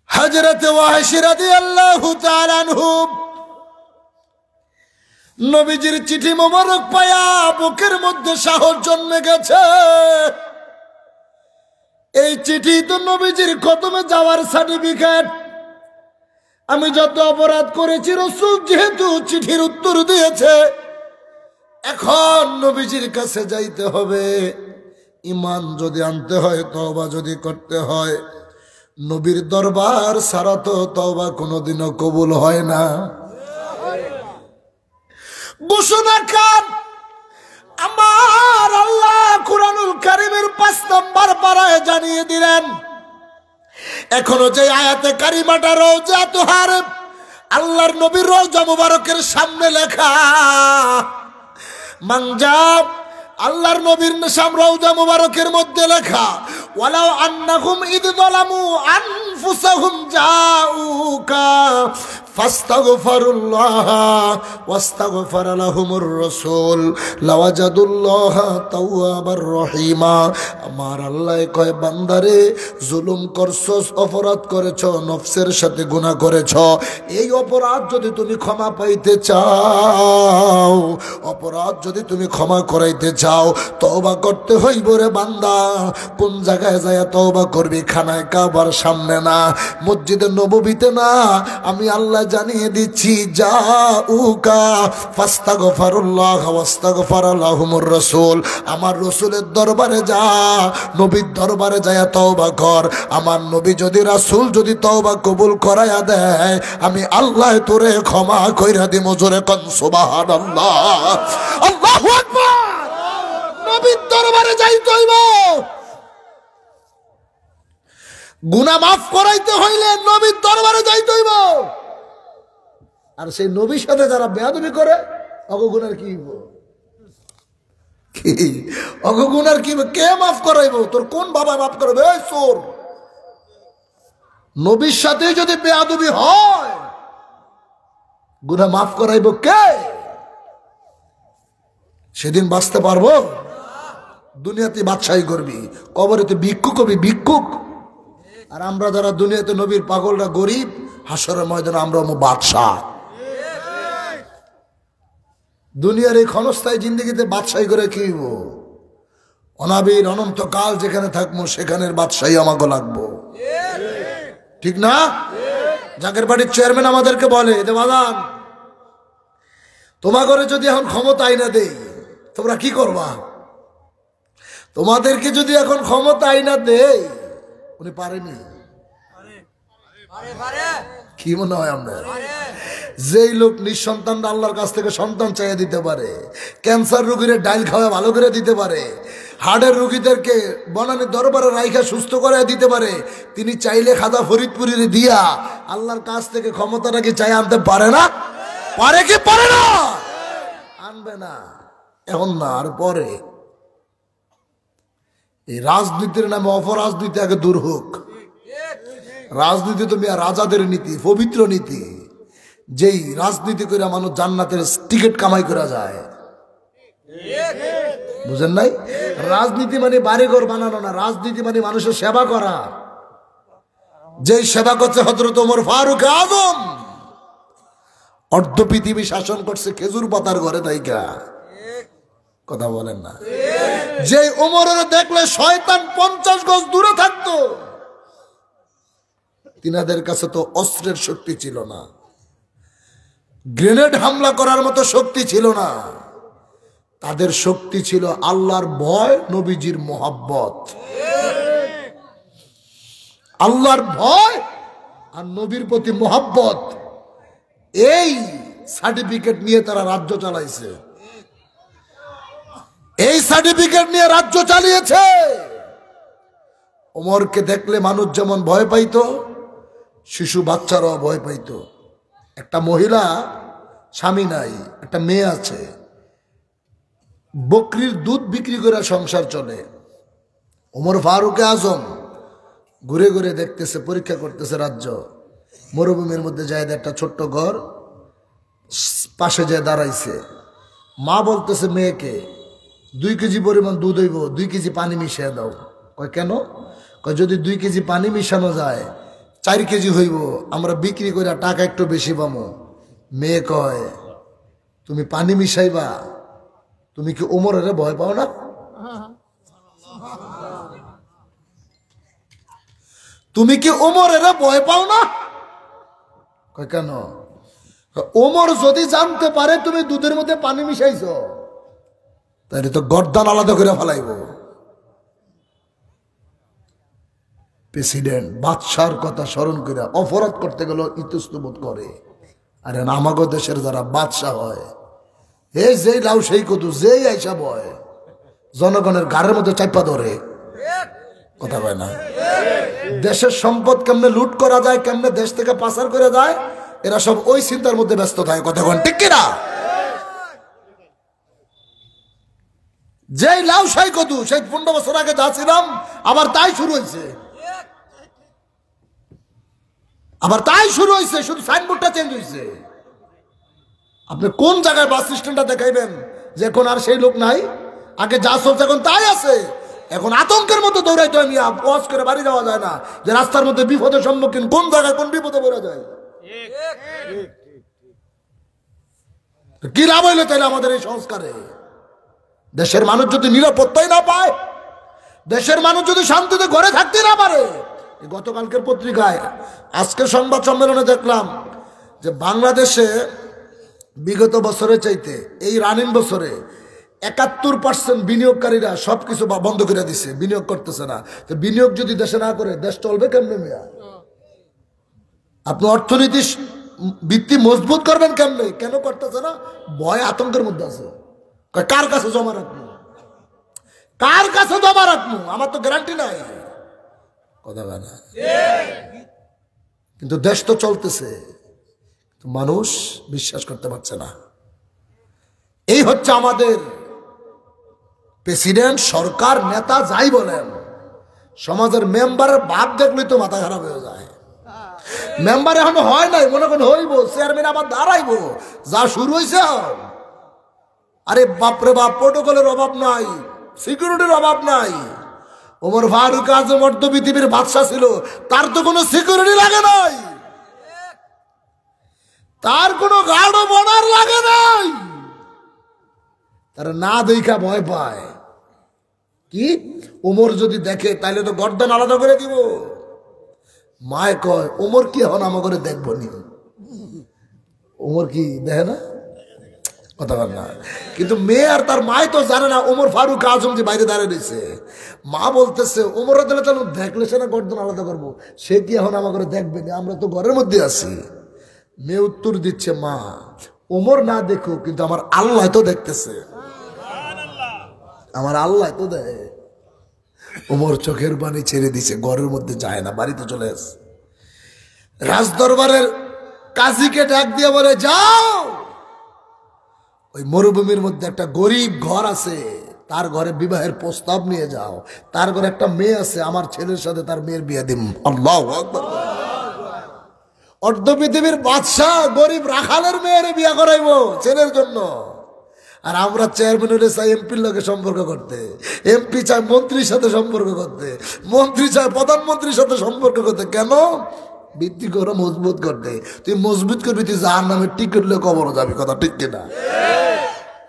হযরত ওয়াহশী রাদিয়াল্লাহু তাআলা আনহু নবীজির চিঠি মোবারক পায়া বুকের মধ্যে সাহস জন্মে গেছে। এই চিঠি তো নবীজির কদমে যাওয়ার সার্টিফিকেট। আমি যত অপরাধ করেছি রাসূল যেহেতু চিঠির উত্তর দিয়েছে, এখন নবীজির কাছে যাইতে হবে। ঈমান যদি আনতে হয়, তওবা যদি করতে হয়, নবীর দরবার ছাড়া তো তওবা কোনোদিনও কবুল হয় না। ঘোষণা কার? আমার আল্লাহ কুরআনুল কারীমের 5 নম্বর পারায় জানিয়ে দিলেন। এখনো যে আয়াতে কারিমাটা রওজা তুহার, আল্লাহর নবীর রওজা মুবারকের সামনে লেখা, মানজাব আল্লাহর নবীর সামনে রওজা মুবারকের মধ্যে লেখা, ওয়ালাউ আন্নাহুম ইদ যালামু আনফুসাহুম জাউকা ফাস্তাগফিরুল্লাহ ওয়াস্তাগফারা লাহুমুর রাসূল লাওয়াজাদুল্লাহ তাওয়াবার রহিমা। আমার আল্লাহ কয়, বান্দারে জুলুম করছস, অপরাধ করেছ, নফসের সাথে গুনাহ করেছ, এই অপরাধ যদি তুমি ক্ষমা পাইতে চাও, অপরাধ যদি তুমি ক্ষমা করাইতে চাও, তওবা করতে হইব রে বান্দা। কোন জায়গায় যায় তওবা করবি? খানায় কাবার সামনে না, মসজিদে নববীতে না। আমি আল্লাহ জানিয়ে দিচ্ছি, জাউকা ফাস্তাগফিরুল্লাহ ওয়াস্তাগফারা লাহুমুর রাসূল। আমার রাসূলের দরবারে যা, নবীর দরবারে যায় তওবা কর। আমার নবী যদি, রাসূল যদি তওবা কবুল করায়া দেয়, আমি আল্লাহ তোরে ক্ষমা কইরা দিমু। জোরে কোন সুবহানাল্লাহ। আল্লাহু আকবার। নবীর দরবারে যাইতে হইব। গুনাহ মাফ করাইতে হইলে নবীর দরবারে যাইতে হইব। আর সেই নবীর সাথে যারা বেয়াদবি করে অগুনার কি অগুনার কি কে মাফ করাইব? তোর কোন বাবা মাফ করবে? ওই চোর, নবীর সাথে যদি বেয়াদবি হয় গুনাহ মাফ করাইব কে? সেদিন বাঁচতে পারবো? দুনিয়াতে বাদশাহী করবি, কবরেতে ভিক্ষুক হবি, ভিক্ষুক। আর আমরা যারা দুনিয়াতে নবীর পাগলরা গরিব, হাসরের ময়দানে আমরা বাদশাহ। দুনিয়ার এই ক্ষণস্থায়ী জিন্দগিতে বাদশাহী করে কি হইব? অনাবিল অনন্তকাল যেখানে থাকবো সেখানের বাদশাহী আমাকে লাগবো, ঠিক না? জাকের বাড়ির চেয়ারম্যান আমাদেরকে বলে যে বাজান, তোমার ঘরে যদি এখন ক্ষমতা আইনা দেই তোমরা কি করবা? তোমাদেরকে যদি এখন ক্ষমতা আইনা দেই, উনি পারেনি, কি মনে হয় আমরা? যেই লোক নিঃসন্তান আল্লাহর কাছ থেকে সন্তান চাইয়ে দিতে পারে, ক্যান্সার রোগীর ডাইল খাওয়া ভালো করে দিতে পারে, হার্টের রোগীদেরকে বনানী দরবারে রাইখা সুস্থ করে দিতে পারে, তিনি চাইলে খাদা ফরিদপুরের দিয়া আল্লাহর কাছ থেকে ক্ষমতাটাকে চাই আনতে পারে না? পারে কি পারে না? আনবে না, এখন না, আর পরে। এই রাজনীতির নামে অপরাজনীতি আগে দূর হোক। রাজনীতি তো মিয়া রাজাদের নীতি, পবিত্র নীতি, যেই রাজনীতি করে মানুষ জান্নাতের টিকিট কামাই করা যায়, বুঝেন নাই? রাজনীতি মানে বাড়িঘর বানানো না, রাজনীতি মানে মানুষের সেবা করা। যেই সেবা করছে হযরত ওমর ফারুক আজম, অর্ধ পৃথিবী শাসন করছে খেজুর পাতার ঘরে থাইকা, কথা বলেন না? যে ওমরের দেখলে শয়তান 50 গজ দূরে থাকতো, তিনাদের কাছে তো অস্ত্রের শক্তি ছিল না, গ্রেনেড হামলা করার মতো শক্তি ছিল না, তাদের শক্তি ছিল আল্লাহর ভয়, নবীজির মোহাব্বত। আল্লাহর ভয় আর নবীর প্রতি মোহাব্বত, এই সার্টিফিকেট নিয়ে তারা রাজ্য চালাইছে, এই সার্টিফিকেট নিয়ে রাজ্য চালিয়েছে। ওমরকে দেখলে মানুষ যেমন ভয় পাইতো, শিশু বাচ্চারাও ভয় পাইতো। একটা মহিলা স্বামী নাই, একটা মেয়ে আছে, বকরির দুধ বিক্রি করে সংসার চলে। ওমর ফারুক আজম ঘুরে ঘুরে দেখতেছে, পরীক্ষা করতেছে রাজ্য। মরুভূমির মধ্যে যায় একটা ছোট্ট ঘর, পাশে যায় দাঁড়াইছে। মা বলতেছে মেয়েকে, 2 কেজি পরিমাণ দুধ হইব, 2 কেজি পানি মিশিয়ে দাও। কয় কেন? কয় যদি 2 কেজি পানি মিশানো যায় 4 কেজি হইব, আমরা বিক্রি করে টাকা একটু বেশি পাবো। মেয়ে কয়, তুমি পানি মিশাইবা? তুমি কি ওমরের ভয় পাও না? তুমি কি ওমরের ভয় পাও না? কয় কেন? ওমর যদি জানতে পারে তুমি দুধের মধ্যে পানি মিশাইছো, তাহলে তো গর্দান আলাদা করে ফেলাইব। প্রেসিডেন্ট বাদশার কথা স্মরণ করে অপরাধ করতে গেল ইতস্তবোধ করে। আরে আমাগো দেশের যারা বাদশাহ হয়, এই যেই লাউ সেই কদু, যেই আইসা বয়, জনগণের গাড়ের মধ্যে চাপা ধরে, কথা কয় না? দেশের সম্পদ কেমনে লুট করা যায়, কেমনে দেশ থেকে পাচার করে যায়, এরা সব ওই চিন্তার মধ্যে ব্যস্ত থাকে, কথা কন ঠিক কিনা? যেই লাউ সেই কদু, সেই 15 বছর আগে যা ছিলাম আবার তাই শুরু হয়েছে, আবার তাই শুরু হয়েছে, শুধু সাইনবোর্ডটা চেঞ্জ হয়েছে। আপনি কোন জায়গায় বাস স্ট্যান্ডটা দেখাইবেন যে এখন আর সেই লোক নাই? আগে যা চলছে এখন তাই আছে। এখন আতঙ্কের মতো দৌড়াইতে হয়, ওয়াজ করে বাড়ি যাওয়া যায় না, যে রাস্তার মধ্যে বিপদের সম্মুখীন, কোন জায়গায় কোন বিপদে পড়া যায়। কি লাভ হইলো তাইলে আমাদের এই সংস্কারে? দেশের মানুষ যদি নিরাপত্তাই না পায়, দেশের মানুষ যদি শান্তিতে ঘরে থাকতে না পারে। গতকালকের পত্রিকায়, আজকের সংবাদ সম্মেলনে দেখলাম যে বাংলাদেশে বিগত বছরের চাইতে এই রানিং বছরে 71% বিনিয়োগকারীরা সবকিছু বন্ধ করে দিছে, বিনিয়োগ করতেছে না। তো বিনিয়োগ যদি দেশে না করে দেশ চলবে কেমনে মিয়া? আপনি অর্থনীতি ভিত্তি মজবুত করবেন কেমনে? কেন করতেছে না? ভয় আতঙ্কের মধ্যে আছে। কার কাছে জমা রাখবো, কার কাছে জমা রাখবো? আমার তো গ্যারান্টি নাই। কথা বলে না, কিন্তু দেশ তো চলতেছে, মানুষ বিশ্বাস করতে পারছে না। এই হচ্ছে আমাদের প্রেসিডেন্ট, সরকার, নেতা যাই বলেন, সমাজের মেম্বারের ভাব দেখলে তো মাথা খারাপ হয়ে যায়। মেম্বার এখনো হয় নাই, মনে করেন হইব, চেয়ারম্যান আবার দাঁড়াইব, যা শুরু হয়েছে। আরে বাপরে বাপ, প্রোটোকলের অভাব নাই, সিকিউরিটির অভাব নাই। ওমর ফারুক আজম অর্ধ পৃথিবীর বাদশা ছিল, তার তো কোনো সিকিউরিটি লাগে নাই, তার কোনো গার্ড বর্ডার লাগে নাই, তারা না দেখা ভয় পায়। কি ওমর যদি দেখে তাইলে তো গর্দান আলাদা করে দিব। মায় কয় ওমর কি এখন আমার করে দেখবো নি, ওমর কি দেখে না, কথা বল না। কিন্তু মেয়ে আর তার মায় তো জানে না ওমর ফারুক আজম যে বাইরে দাঁড়িয়ে রয়েছে। মা বলতেছে ওমর দেখলে সে না গর্দান আলাদা করবো, সে কি এখন আমার করে দেখবে না, আমরা তো ঘরের মধ্যে আছি। মেয়ে উত্তর দিচ্ছে, মা ওমর না দেখো, কিন্তু আমার আল্লাহ তো দেখতেছে, আমার আল্লাহ তো দেয়। ওমর চোখের পানি ছেড়ে দিছে, ঘরের মধ্যে যায় না, বাড়িতে চলে আসে। রাজদরবারের কাজীকে ডাক দিয়ে বলে, যাও ওই মরুভূমির মধ্যে একটা গরিব ঘর আছে, তার ঘরে বিবাহের প্রস্তাব নিয়ে যাও। তার ঘরে একটা মেয়ে আছে, আমার ছেলের সাথে তার মেয়ের বিয়ে দিম। আল্লাহু আকবার। অর্ধ পৃথিবীর বাদশাহ গরিব রাখালের মেয়ের বিয়ে করাইবো ছেলের জন্য। আর আমরা চেয়ারম্যানের চাই এমপির লোকে সম্পর্ক করতে, এমপি চায় মন্ত্রীর সাথে সম্পর্ক করতে, মন্ত্রী চায় প্রধানমন্ত্রীর সাথে সম্পর্ক করতে। কেন? ভিত্তি করে মজবুত করতে। তুই মজবুত করবি, তুই যার নামে টিকিট লে কবর যাবি, কথা ঠিক কিনা?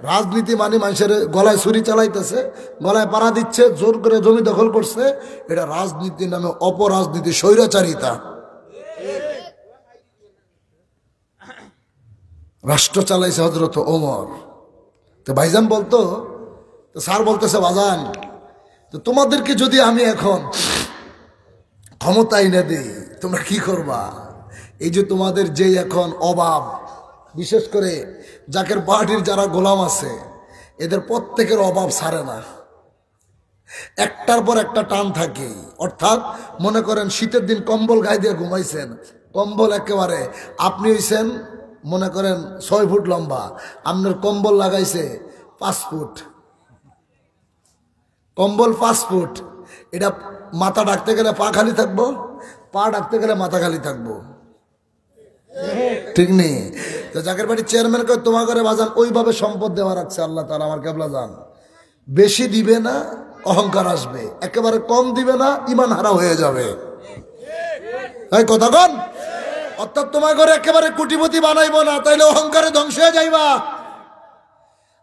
রাজনীতি মানে মানুষের গলায় ছুরি চালাইতেছে, গলায় পাড়া দিচ্ছে, জোর করে জমি দখল করছে, এটা রাজনীতির নামে অপরাজনীতি, স্বৈরাচারিতা। রাষ্ট্র চালাইছে হযরত ওমর। তো ভাইজান বলতো, তো স্যার বলতেছে, বাজান তো তোমাদেরকে যদি আমি এখন ক্ষমতা এনে দিই, তোমরা কি করবা? এই যে তোমাদের যে এখন অভাব, বিশেষ করে জাকের পার্টির যারা গোলাম আছে, এদের প্রত্যেকের অভাব ছাড়ে না, একটার পর একটা টান থাকে। অর্থাৎ মনে করেন শীতের দিন কম্বল গায়ে দিয়ে ঘুমাইছেন, কম্বল একেবারে, আপনি হইছেন মনে করেন 6 ফুট লম্বা, আপনার কম্বল লাগাইছে 5 ফুট, কম্বল 5 ফুট। এটা মাথা ডাকতে গেলে পা খালি থাকবো, পা ডাকতে গেলে মাথা খালি থাকবো, ঠিক নেই? তো জাকের বাড়ির চেয়ারম্যান কয়, তোমার ঘরে বাজান ওইভাবে সম্পদ দেওয়া রাখছে আল্লাহ তাআলা, আমার কেবলা জান, বেশি দিবে না অহংকার আসবে, একেবারে কম দিবে না ইমান হারা হয়ে যাবে। এই কথা কন। অর্থাৎ তোমার ঘরে একেবারে কোটিপতি বানাইবো না, তাইলে অহংকারে ধ্বংস হয়ে যাইবা।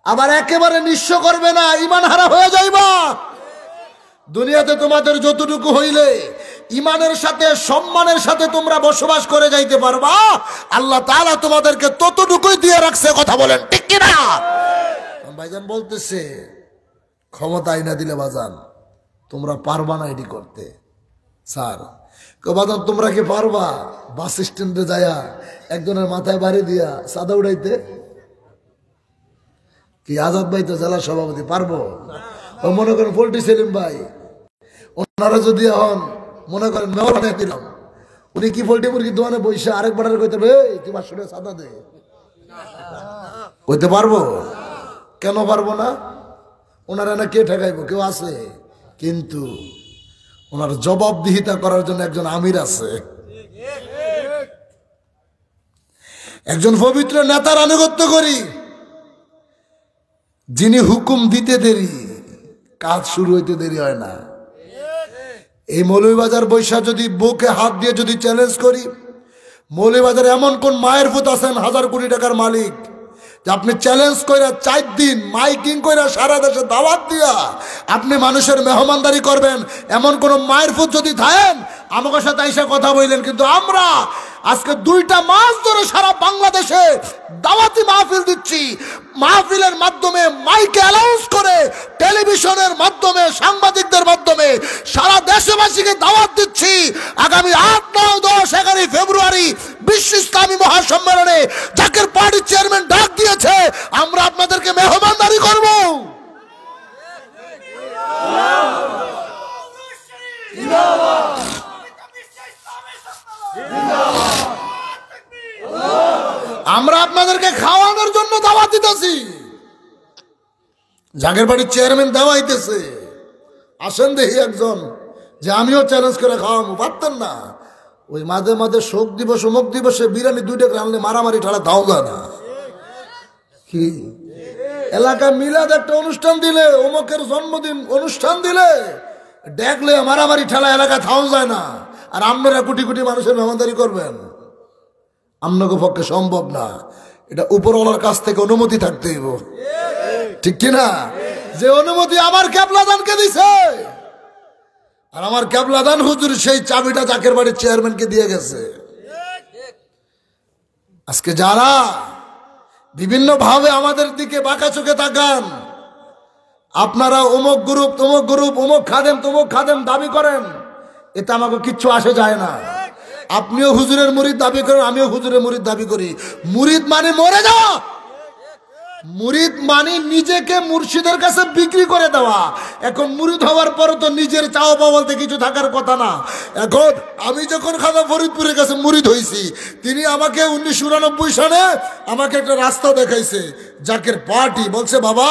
আবার একেবারে নিঃস্ব করবে না, ইমান হারা হয়ে যাইবা। দুনিয়াতে তোমাদের যতটুকু হইলে ইমানের সাথে সম্মানের সাথে তোমরা বসবাস করে যাইতে পারবা, আল্লাহ তাআলা তোমাদেরকে ততটুকুই দিয়ে রাখছে, কথা বলেন ঠিক কিনা? ভাইজান বলতেছে, ক্ষমতা আইনা দিলে বাজান তোমরা পারবা না এটি করতে। স্যার বাজান তোমরা কি পারবা বাস স্ট্যান্ডে যায়া একজনের মাথায় বাড়ি দিয়া সাদা উড়াইতে? কি আজাদ ভাই তো জেলা সভাপতি, পারবো? ও মনে করেন পোল্ট্রি সেলিম ভাই, ওনারা যদি এখন মনে করেন মেয়র বানিয়ে দিলাম, উনি কি পোল্ট্রি মুরগির দোকানে বসে আরেক বাড়ার কইতে হবে, তুই 500 টাকা সাদা দে, কইতে পারবো? কেন পারবো না? ওনারা না কে ঠেকাইবো, কেউ আছে, কিন্তু ওনার জবাবদিহিতা করার জন্য একজন আমির আছে, একজন পবিত্র নেতার আনুগত্য করি, যিনি হুকুম দিতে দেরি, কাজ শুরু হইতে দেরি হয় না। এই মৌলভীবাজার বৈশা যদি বুকে হাত দিয়ে যদি চ্যালেঞ্জ করি, মৌলভীবাজার এমন কোন মায়ের পুত আছেন 1000 কোটি টাকার মালিক, যে আপনি চ্যালেঞ্জ কইরা 4 দিন মাইকিং কইরা সারা দেশে দাওয়াত দিয়া আপনি মানুষের মেহমানদারি করবেন, এমন কোন মায়ের পুত যদি থাকেন আমাকে সাথে আইসা কথা বললেন। কিন্তু আমরা আজকে 2টা মাস ধরে সারা বাংলাদেশে দাওয়াতি মাহফিল দিচ্ছি, মাহফিলের মাধ্যমে মাইকে অ্যানাউন্স করে টেলিভিশনের মাধ্যমে সাংবাদিকদের মাধ্যমে সারা দেশবাসীকে দাওয়াত দিচ্ছি, আগামী 8, 9, 10, 11 ফেব্রুয়ারি বিশ্ব ইসলামী মহাসম্মেলনে জাকের পার্টির চেয়ারম্যান ডাক দিয়েছে, আমরা আপনাদেরকে মেহমানদারি করব। জিন্দাবাদ। দিতেছি, জাগের বাড়ির চেয়ারম্যান দেওয়াইতেছে, আসেন দেখি একজন যে আমিও চ্যালেঞ্জ করে খাওয়াবো, পারতেন না। ওই মাঝে মাঝে শোক দিবস অমুক দিবসে বিরিয়ানি 2 টাকা আনলে মারামারি ঠাড়া দাও যায় না কি? এলাকায় মিলাদ একটা অনুষ্ঠান দিলে, অমুকের জন্মদিন অনুষ্ঠান দিলে দেখলে মারামারি ঠেলা এলাকা থাও যায় না। আর আপনারা কোটি কোটি মানুষের মেহমানদারি করবেন, আপনাকে পক্ষে সম্ভব না। এটা উপরওয়ালার কাছ থেকে অনুমতি থাকতে হইব, ঠিক কিনা? যে অনুমতি আমার ক্যাবলাদানকে দিছে, আর আমার ক্যাবলাদান হুজুর সেই চাবিটা জাকের বাড়ির চেয়ারম্যানকে দিয়ে গেছে। আজকে যারা বিভিন্ন ভাবে আমাদের দিকে বাঁকা চোখে তাকান, আপনারা অমুক গ্রুপ তমুক গ্রুপ, অমুক খাদেম তমুক খাদেম দাবি করেন, এতে আমাকে কিচ্ছু আসে যায় না। আপনিও হুজুরের মুরিদ দাবি করেন, আমিও হুজুরের মুরিদ দাবি করি। মুরিদ মানে মরে যাওয়া, মুরিদ মানে নিজেকে মুর্শিদের কাছে বিক্রি করে দেওয়া। এখন মুরিদ হওয়ার পরে তো নিজের চাওয়া পাওয়া বলতে কিছু থাকার কথা না। এখন আমি যখন খাজা ফরিদপুরের কাছে মুরিদ হয়েছি, তিনি আমাকে 1999 সালে আমাকে একটা রাস্তা দেখাইছে, জাকের পার্টি। বলছে বাবা,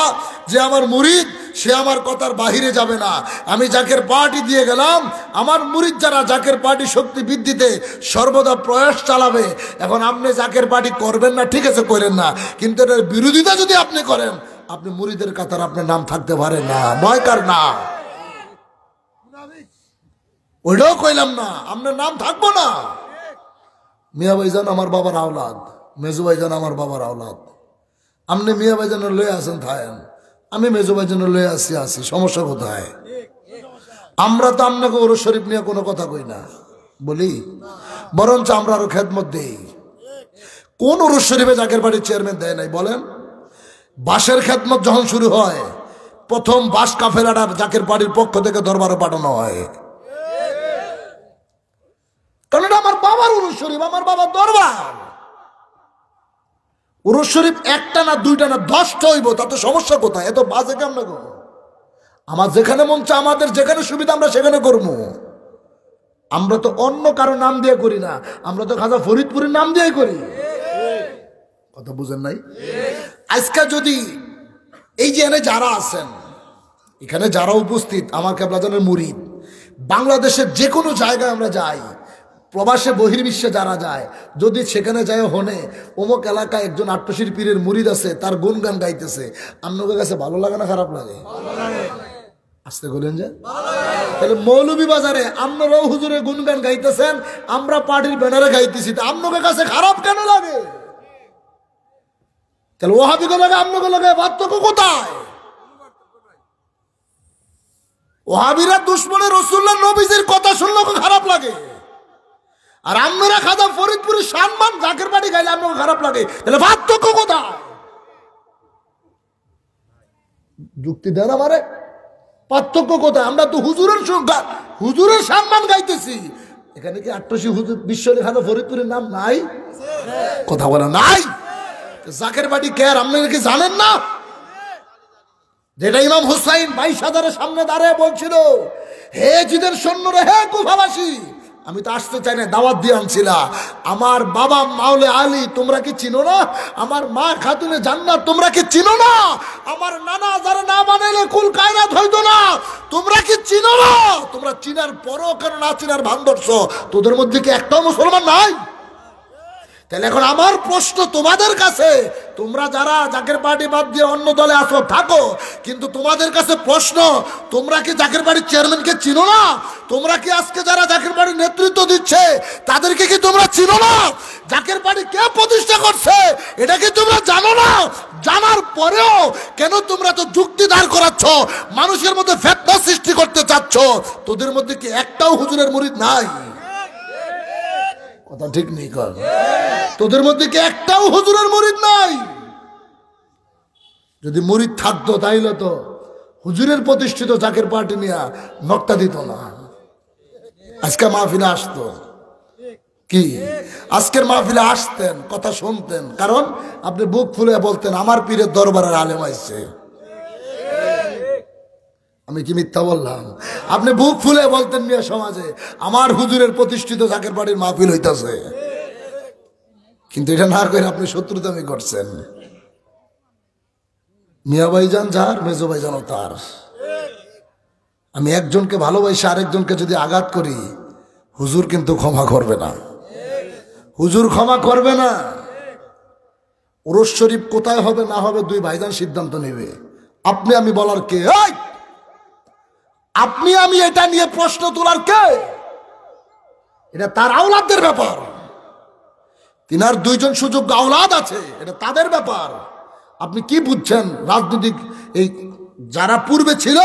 যে আমার মুরিদ সে আমার কথার বাহিরে যাবে না। আমি জাকের পার্টি দিয়ে গেলাম, আমার মুরিদ যারা জাকের পার্টি শক্তি বৃদ্ধিতে সর্বদা প্রয়াস চালাবে। এখন আপনি জাকের পার্টি করবেন না, ঠিক আছে করেন না, কিন্তু এটার বিরোধিতা যদি আপনি করেন, আপনি মুরিদের কাতার আপনার নাম থাকতে পারে না, নয়কার না। ওইটাও কইলাম না, আপনার নাম থাকবো না। মিয়া ভাইজান আমার বাবার আওলাদ, মেজু ভাইজান আমার বাবার আওলাদ। আপনি মিয়া ভাইজানের লয়ে আসেন থাকেন, আমি মেজু ভাইজানের লয়ে আসি, সমস্যা কোথায়? আমরা তো আপনাকে ওরস শরীফ নিয়ে কোনো কথা কই না, বলি বরঞ্চ আমরা আরো খেদমত দেই। কোন ওরস শরীফে জাকের বাড়ির চেয়ারম্যান দেয় নাই বলেন? বাসের খেদমত যখন শুরু হয়, প্রথম বাস কাফেলাটা জাকের বাড়ির পক্ষ থেকে দরবারে পাঠানো হয়, কারণ এটা আমার বাবার ওরস শরীফ, আমার বাবার দরবার। ওরস শরীফ একটা না দুইটা না 10টা হইব, তাতে সমস্যা কোথায়? এত বাজে কেমন না? আমার যেখানে মন চায়, আমাদের যেখানে সুবিধা আমরা সেখানে করবো। আমরা তো অন্য কারো নাম দিয়ে করি না, আমরা তো খাজা ফরিদপুরের নাম দিয়ে করি। কথা বুঝেন নাই? আজকে যদি এই যে এনে যারা আছেন, এখানে যারা উপস্থিত আমার কেবলাজানের মুরিদ, বাংলাদেশের যে কোনো জায়গায় আমরা যাই, প্রবাসে বহির্বিশ্বে যারা যায়, যদি সেখানে যায় হনে অমুক এলাকায় একজন আট্টশির পীরের মুরিদ আছে, তার গুণগান গাইতেছে, আপনাদের কাছে ভালো লাগে না খারাপ লাগে? আসতে বলেন যে তাহলে মৌলভী বাজারে আপনারাও হুজুরের গুণগান গাইতেছেন, আমরা পার্টির ব্যানারে গাইতেছি, তা আপনাদের কাছে খারাপ কেন লাগে? তাহলে ওহাবিকে লাগে আপনাকে লাগে, পার্থক্য কোথায়? ওহাবিরা দুশমনে রাসূলুল্লাহ নবীজির কথা শুনলে খারাপ লাগে, আর আমরা খাজা ফরিদপুরের সম্মান জাকের বাড়ি গাইলে আপনাকে খারাপ লাগে, তাহলে পার্থক্য কোথায়? যুক্তি দেন আমারে, পার্থক্য কোথায়? আমরা তো হুজুরের সম্মান গাইতেছি, এখানে কি আট্টশি হুজুর বিশ্বরে খাজা ফরিদপুরের নাম নাই? কথা বলা নাই। জাকের বাড়ি কে আপনারা কি জানেন না? যেটা ইমাম হুসাইন 22,000-এর সামনে দাঁড়িয়ে বলছিল, হে জিদের সৈন্যরা, হে কুফাবাসী, আমি তো আসতে চাই না, দাওয়াত দিয়ে আনছিলা। আমার বাবা মাওলে আলী তোমরা কি চিনো না? আমার মা খাতুনে জান্নাত তোমরা কি চিনো না? আমার নানা যারা না বানাইলে কুল কায়নাত হইতো না, তোমরা কি চিনো না? তোমরা চিনার পরও কেন না চিনার ভান ধরছো? তোদের মধ্যে কি একটাও মুসলমান নাই? তাহলে এখন আমার প্রশ্ন তোমাদের কাছে, তোমরা যারা জাকের পার্টি বাদ দিয়ে অন্য দলে আসো থাকো, কিন্তু তোমাদের কাছে প্রশ্ন, তোমরা কি জাকের বাড়ির চেয়ারম্যানকে চিনো না? তোমরা কি আজকে যারা জাকের বাড়ির নেতৃত্ব দিচ্ছে তাদেরকে কি তোমরা চিনো না? জাকের বাড়ি কে প্রতিষ্ঠা করছে এটা কি তোমরা জানো না? জানার পরেও কেন তোমরা তো যুক্তি দাঁড় করাচ্ছ, মানুষের মধ্যে ফিতনা সৃষ্টি করতে চাচ্ছ? তোদের মধ্যে কি একটাও হুজুরের মুরিদ নাই? কথা ঠিক নেই কর, তোদের মধ্যে কি একটাও হুজুরের মুরিদ নাই? যদি মুরিদ থাকতো তাইলে তো হুজুরের প্রতিষ্ঠিত জাকের পার্টি নিয়ে নকটা দিত না, আজকে মাহফিলে আসতো। কি আজকের মাহফিলে আসতেন, কথা শুনতেন, কারণ আপনি বুক ফুলে বলতেন আমার পীরের দরবারের আলেম আইছে। আমি কি মিথ্যা বললাম? আপনি বুক ফুলে বলতেন মিয়া সমাজে আমার হুজুরের প্রতিষ্ঠিত জাকের বাড়ির মাহফিল হইতাছে, কিন্তু এটা না করে আপনি শত্রুতামি করছেন। মিয়া ভাইজান যার, মেজো ভাইজানও তার। আমি একজনকে ভালোবাসি আরেকজনকে যদি আঘাত করি, হুজুর কিন্তু ক্ষমা করবে না, হুজুর ক্ষমা করবে না। উরুস শরীফ কোথায় হবে না হবে দুই ভাইজান সিদ্ধান্ত নেবে। আপনি আমি বলার কে? আপনি আমি এটা নিয়ে প্রশ্ন তোলার কে? এটা তার আওলাদের ব্যাপার। তিনার দুইজন সুযোগ্য আওলাদ আছে, এটা তাদের ব্যাপার। আপনি কি বুঝছেন? রাজনৈতিক এই যারা পূর্বে ছিল,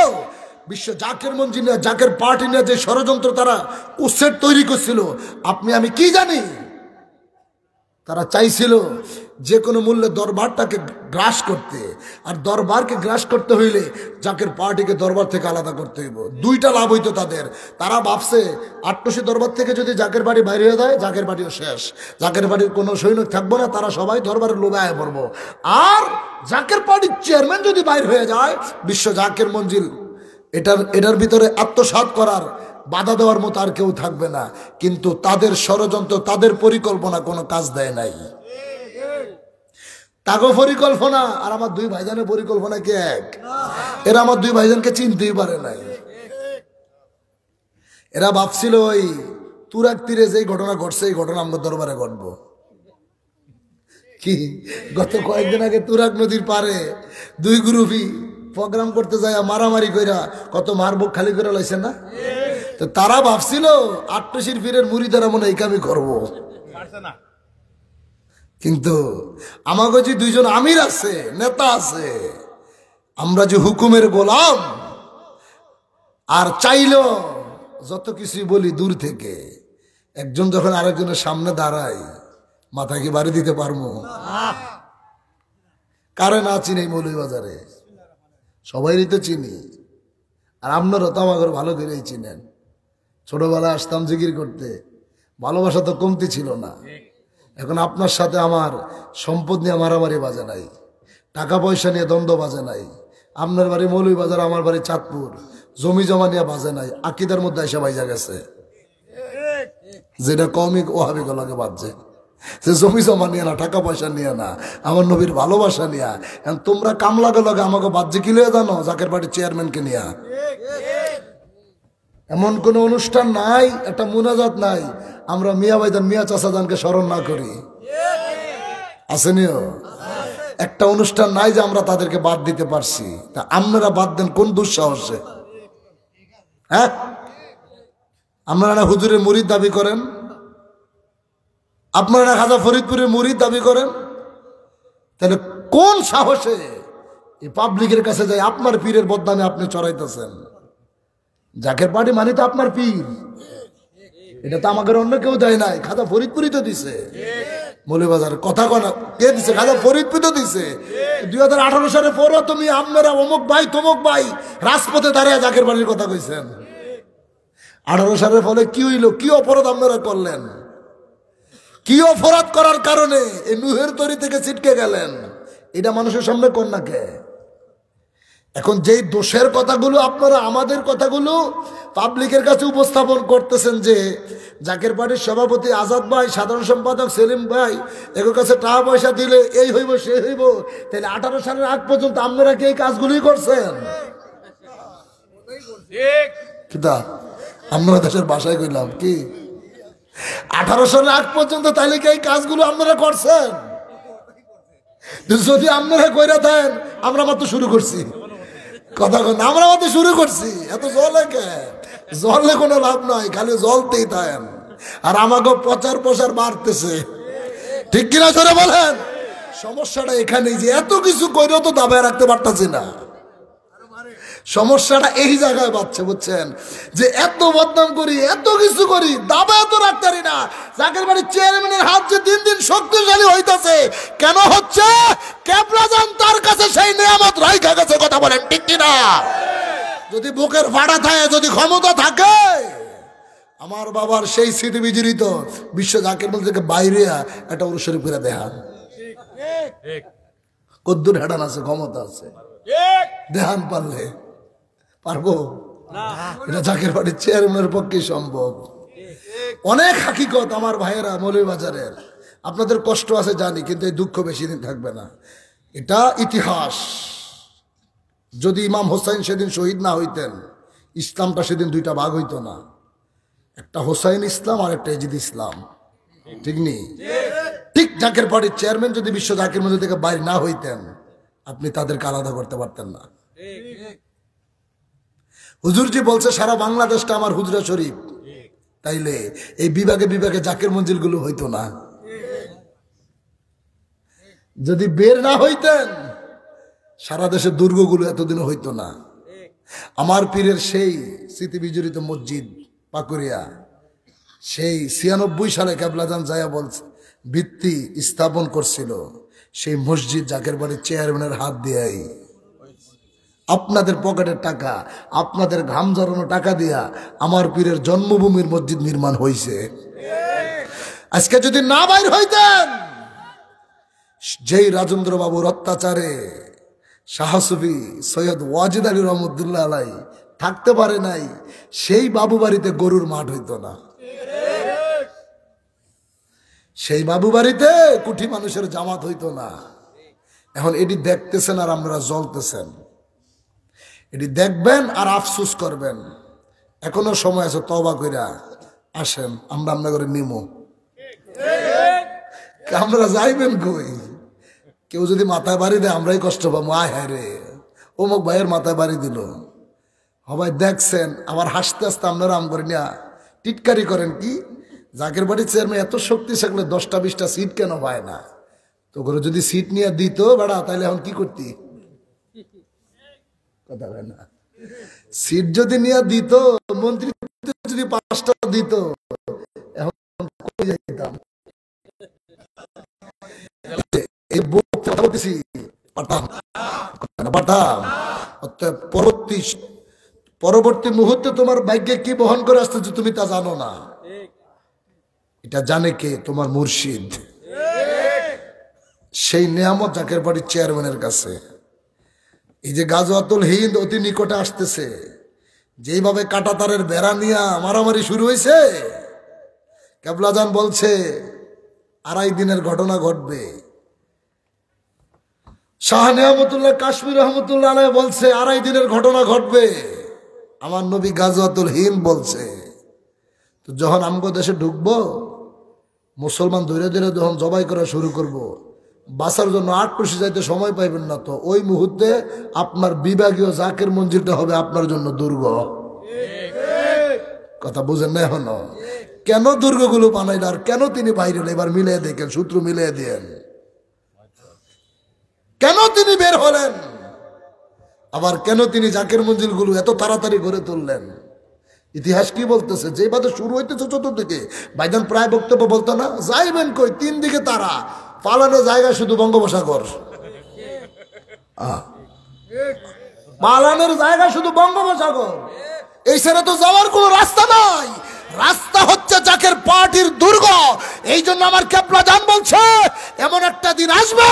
বিশ্ব জাকের মঞ্জি নিয়ে, জাকের পার্টি নিয়ে যে ষড়যন্ত্র তারা কুসেট তৈরি করছিল, আপনি আমি কি জানি? তারা চাইছিল যে কোনো মূল্যে দরবারটাকে গ্রাস করতে, আর দরবারকে গ্রাস করতে হইলে জাকের পার্টিকে দরবার থেকে আলাদা করতে হইব। দুইটা লাভ হইতো তাদের। তারা ভাবছে আটটসি দরবার থেকে যদি জাকের বাড়ি বাইরে হয়ে যায়, জাকের বাড়িও শেষ, জাকের বাড়ির কোনো সৈনিক থাকবো না, তারা সবাই দরবারের লোভে আয় পড়বো। আর জাকের পার্টির চেয়ারম্যান যদি বাইর হয়ে যায়, বিশ্ব জাকের মঞ্জিল এটার ভিতরে আত্মসাৎ করার, বাধা দেওয়ার মতো আর কেউ থাকবে না। কিন্তু তাদের ষড়যন্ত্র, তাদের পরিকল্পনা কোনো কাজ দেয় নাই। তাগো পরিকল্পনা আর আমার দুই ভাইজানের পরিকল্পনা কি এক? এরা আমার দুই ভাইজানকে চিনতেই পারে নাই। এরা ভাবছিল ওই তুরাগ তীরে যে ঘটনা ঘটছে, এই ঘটনা আমরা দরবারে ঘটবো। কি গত কয়েকদিন আগে তুরাগ নদীর পারে দুই গ্রুপই প্রোগ্রাম করতে যায়, মারামারি কইরা কত মারবুক খালি করে লাইছে না? তো তারা ভাবছিল আটটসির পীরের মুরিদারা মনে এই কামই করবো। কিন্তু আমাকে যে দুইজন আমির আছে, নেতা আছে, আমরা যে হুকুমের গোলাম, আর চাইলো যত কিছুই বলি দূর থেকে, একজন যখন আরেকজনের সামনে দাঁড়ায়, মাথা কি বাড়ি দিতে পারবো? কারে না চিনি মৌলভীবাজারে? সবাইই তো চিনি। আর আপনারও তো আমাকে ভালো করেই চিনেন। ছোটবেলায় আসতাম জিকির করতে, ভালোবাসা তো কমতি ছিল না। এখন আপনার সাথে আমার সম্পদ নিয়ে মারামারি বাজে নাই, টাকা পয়সা নিয়ে দ্বন্দ্ব বাজে নাই। আপনার বাড়ি মৌলভীবাজার, আমার বাড়ি চাঁদপুর, জমি জমা নিয়ে বাজে নাই। আকিদার মধ্যে এসে বাইজা গেছে, যেটা কমই ওহাবি গলাকে বাজছে। সে জমি জমা নিয়ে না, টাকা পয়সা নিয়ে না, আমার নবীর ভালোবাসা নিয়ে। তোমরা কামলাগে লগে আমাকে বাজ্যে কি লিয়ে জানো? জাকের পার্টির চেয়ারম্যানকে নিয়ে। এমন কোন অনুষ্ঠান নাই, একটা মুনাজাত নাই, আমরা মিয়া ভাইজান, মিয়া চাচাজানকে স্মরণ না করি। আসেনিও একটা অনুষ্ঠান নাই যে আমরা তাদেরকে বাদ দিতে পারছি। তা আপনারা বাদ দেন কোন দুঃসাহসে? হ্যাঁ, আপনারা হুজুরের মুরিদ দাবি করেন, আপনারা খাজা ফরিদপুরের মুরিদ দাবি করেন, তাহলে কোন সাহসে এই পাবলিকের কাছে যাই আপনার পীরের বদনামে আপনি চড়াইতেছেন? জাকের পার্টি মানে তো আপনার পীর, এটা তো আমাদের অন্য কেউ দেয় নাই, খাজা ফরিদপুরই তো দিছে। মৌলভীবাজার কথা কনা কে দিছে? খাজা ফরিদপুর তো দিছে। 2018 সালের পরও তুমি আপনারা অমুক ভাই তমুক ভাই রাজপথে দাঁড়িয়ে জাকের বাড়ির কথা কইছেন। 18 সালের ফলে কি হইল? কি অপরাধ আপনারা করলেন? কি অপরাধ করার কারণে এই নুহের তরি থেকে ছিটকে গেলেন? এটা মানুষের সামনে কোন না কে? এখন যেই দোষের কথাগুলো আপনারা আমাদের কথাগুলো পাবলিকের কাছে উপস্থাপন করতেছেন, যে জাকের পার্টির সভাপতি আজাদ ভাই, সাধারণ সম্পাদক সেলিম ভাই, এগুলোর কাছে টাকা পয়সা দিলে এই হইব সে হইব, তাহলে 18 সালের আগ পর্যন্ত আপনারা কি এই কাজগুলোই করছেন? কিতা আপনারা দেশের ভাষায় কইলাম কি 18 সালের আগ পর্যন্ত তাহলে কি এই কাজগুলো আপনারা করছেন? যদি আপনারা কইরা দেন, আমরা মাত্র শুরু করছি কথা কন, আমরা মাত্র শুরু করছি। এত জলে কে? জলে কোনো লাভ নাই, খালি জলতেই থাকেন। আর আমাকে প্রচার প্রসার বাড়তেছে, ঠিক কিনা ধরে বলেন? সমস্যাটা এখানেই যে এত কিছু কইরেও তো দাবায় রাখতে পারতাছি না। সমস্যাটা এই জায়গায় বাচ্চা, বুঝছেন? যে এত বদনাম করি, এত কিছু করি, দাবা তো রাখতে পারি না। জাকের বাড়ির চেয়ারম্যানের হাত যে দিন দিন শক্তিশালী হইতাছে, কেন হচ্ছে? কেবলাজান তার কাছে সেই নিয়ামত রাইখা গেছে, কথা বলেন ঠিক কিনা? যদি বুকের ফাড়া থাকে, যদি ক্ষমতা থাকে, আমার বাবার সেই স্মৃতি বিজড়িত বিশ্ব জাকের মধ্যে থেকে বাইরে একটা অনুসরণ করে দেখান। কদ্দুর হেডান আছে, ক্ষমতা আছে, দেহান পারলে পারবো? এটা জাকের বাড়ির চেয়ারম্যানের পক্ষে সম্ভব। অনেক হাকিকত আমার ভাইয়েরা মৌলভীবাজারের, আপনাদের কষ্ট আছে জানি, কিন্তু এই দুঃখ বেশি দিন থাকবে না। এটা ইতিহাস, যদি ইমাম হোসাইন সেদিন শহীদ না হইতেন, ইসলামটা সেদিন দুইটা ভাগ হইতো না, একটা হোসাইন ইসলাম আর একটা এজিদ ইসলাম। ঠিক নেই? ঠিক জাকের পার্টির চেয়ারম্যান যদি বিশ্ব জাকের মধ্যে থেকে বাইরে না হইতেন, আপনি তাদেরকে আলাদা করতে পারতেন না। হুজুরজি বলছে সারা বাংলাদেশটা আমার হুজরা শরীফ, তাইলে এই বিভাগে বিভাগে জাকের মঞ্জিল গুলো হইতো না। যদি বের না হইতেন, সারা দেশের দুর্গগুলো এতদিন হইতো না। আমার পীরের সেই স্মৃতি বিজড়িত মসজিদ পাকুরিয়া, সেই 96 সালে কেবলাজান যায়া বলছে ভিত্তি স্থাপন করছিল, সেই মসজিদ জাকের বাড়ির চেয়ারম্যানের হাত দিয়াই, আপনাদের পকেটের টাকা, আপনাদের ঘাম ঝরানো টাকা দিয়া আমার পীরের জন্মভূমির মসজিদ নির্মাণ হয়েছে। আজকে যদি না বাইর হইতেন, যেই রাজেন্দ্র বাবুর অত্যাচারে শাহসুফি সৈয়দ ওয়াজিদ আলী রহমতুল্লাহ আলাই থাকতে পারে নাই, সেই বাবু বাড়িতে গরুর মাঠ হইতো না, সেই বাবু বাড়িতে কুঠি মানুষের জামাত হইতো না। এখন এটি দেখতেছেন আর আমরা জ্বলতেছেন, এটি দেখবেন আর আফসোস করবেন। এখনো সময় আছে, তওবা কইরা আসেন, আমরা আমরা করে নিমো। আমরা যাইবেন কই? কেউ যদি মাথায় বাড়ি দেয় আমরাই কষ্ট পাবো, আয় হ্যাঁ রে অমুক ভাইয়ের মাথায় বাড়ি দিল। সবাই দেখছেন, আবার হাসতে হাসতে আপনারা আম করে নিয়া টিটকারি করেন কি জাকের বাড়ির চেয়ারম্যান এত শক্তি থাকলে 10টা-20টা সিট কেন পায় না? তো করে যদি সিট নিয়ে দিত বেড়া, তাহলে এখন কি করতি? কথা হয় না। সিট যদি নিয়ে দিত, মন্ত্রী যদি 5টা দিত, এখন কই যাইতাম? এই বলতেছি পাঠাম পাঠাম। পরবর্তী মুহূর্তে তোমার ভাগ্যে কি বহন করে আসতেছে তুমি তা জানো না। এটা জানে কে? তোমার মুর্শিদ। সেই নিয়ামত জাকের বাড়ির চেয়ারম্যানের কাছে। এই যে গাজওয়াতুল হিন্দ অতি নিকটে আসতেছে, যেইভাবে কাঁটাতারের বেড়া নিয়ে মারামারি শুরু হয়েছে, কেবলাজান বলছে 2.5 দিনের ঘটনা ঘটবে। শাহ নিয়ামতুল্লাহ কাশ্মীর রহমতুল্লাহ আলাইহি বলছে 2.5 দিনের ঘটনা ঘটবে। আমার নবী গাজওয়াতুল হিন্দ বলছে। তো যখন আমগো দেশে ঢুকবো, মুসলমান ধরে ধরে যখন জবাই করা শুরু করব, বাঁচার জন্য 8 কোষে যাইতে সময় পাইবেন না, তো ওই মুহূর্তে আপনার বিভাগীয় জাকের মঞ্জিলটা হবে আপনার জন্য দুর্গ। কথা বুঝেন না এখনো? কেন দুর্গগুলো বানাইল আর কেন তিনি বাইরে হলেন? এবার মিলিয়ে দেখেন, সূত্র মিলিয়ে দেন, কেন তিনি বের হলেন, আবার কেন তিনি জাকের মঞ্জিলগুলো এত তাড়াতাড়ি গড়ে তুললেন। ইতিহাস কি বলতেছে? যে বাদে শুরু হইতেছে চতুর্দিকে, ভাইজান প্রায় বক্তব্য বলতো না, যাইবেন কই? 3 দিকে তারা, পালানো জায়গা শুধু বঙ্গোপসাগর। পালানোর জায়গা শুধু বঙ্গোপসাগর, এই ছেড়ে তো যাওয়ার কোনো রাস্তা নাই। রাস্তা হচ্ছে জাকের পার্টির দুর্গ। এই জন্য আমার কেবলাজান বলছে এমন একটা দিন আসবে,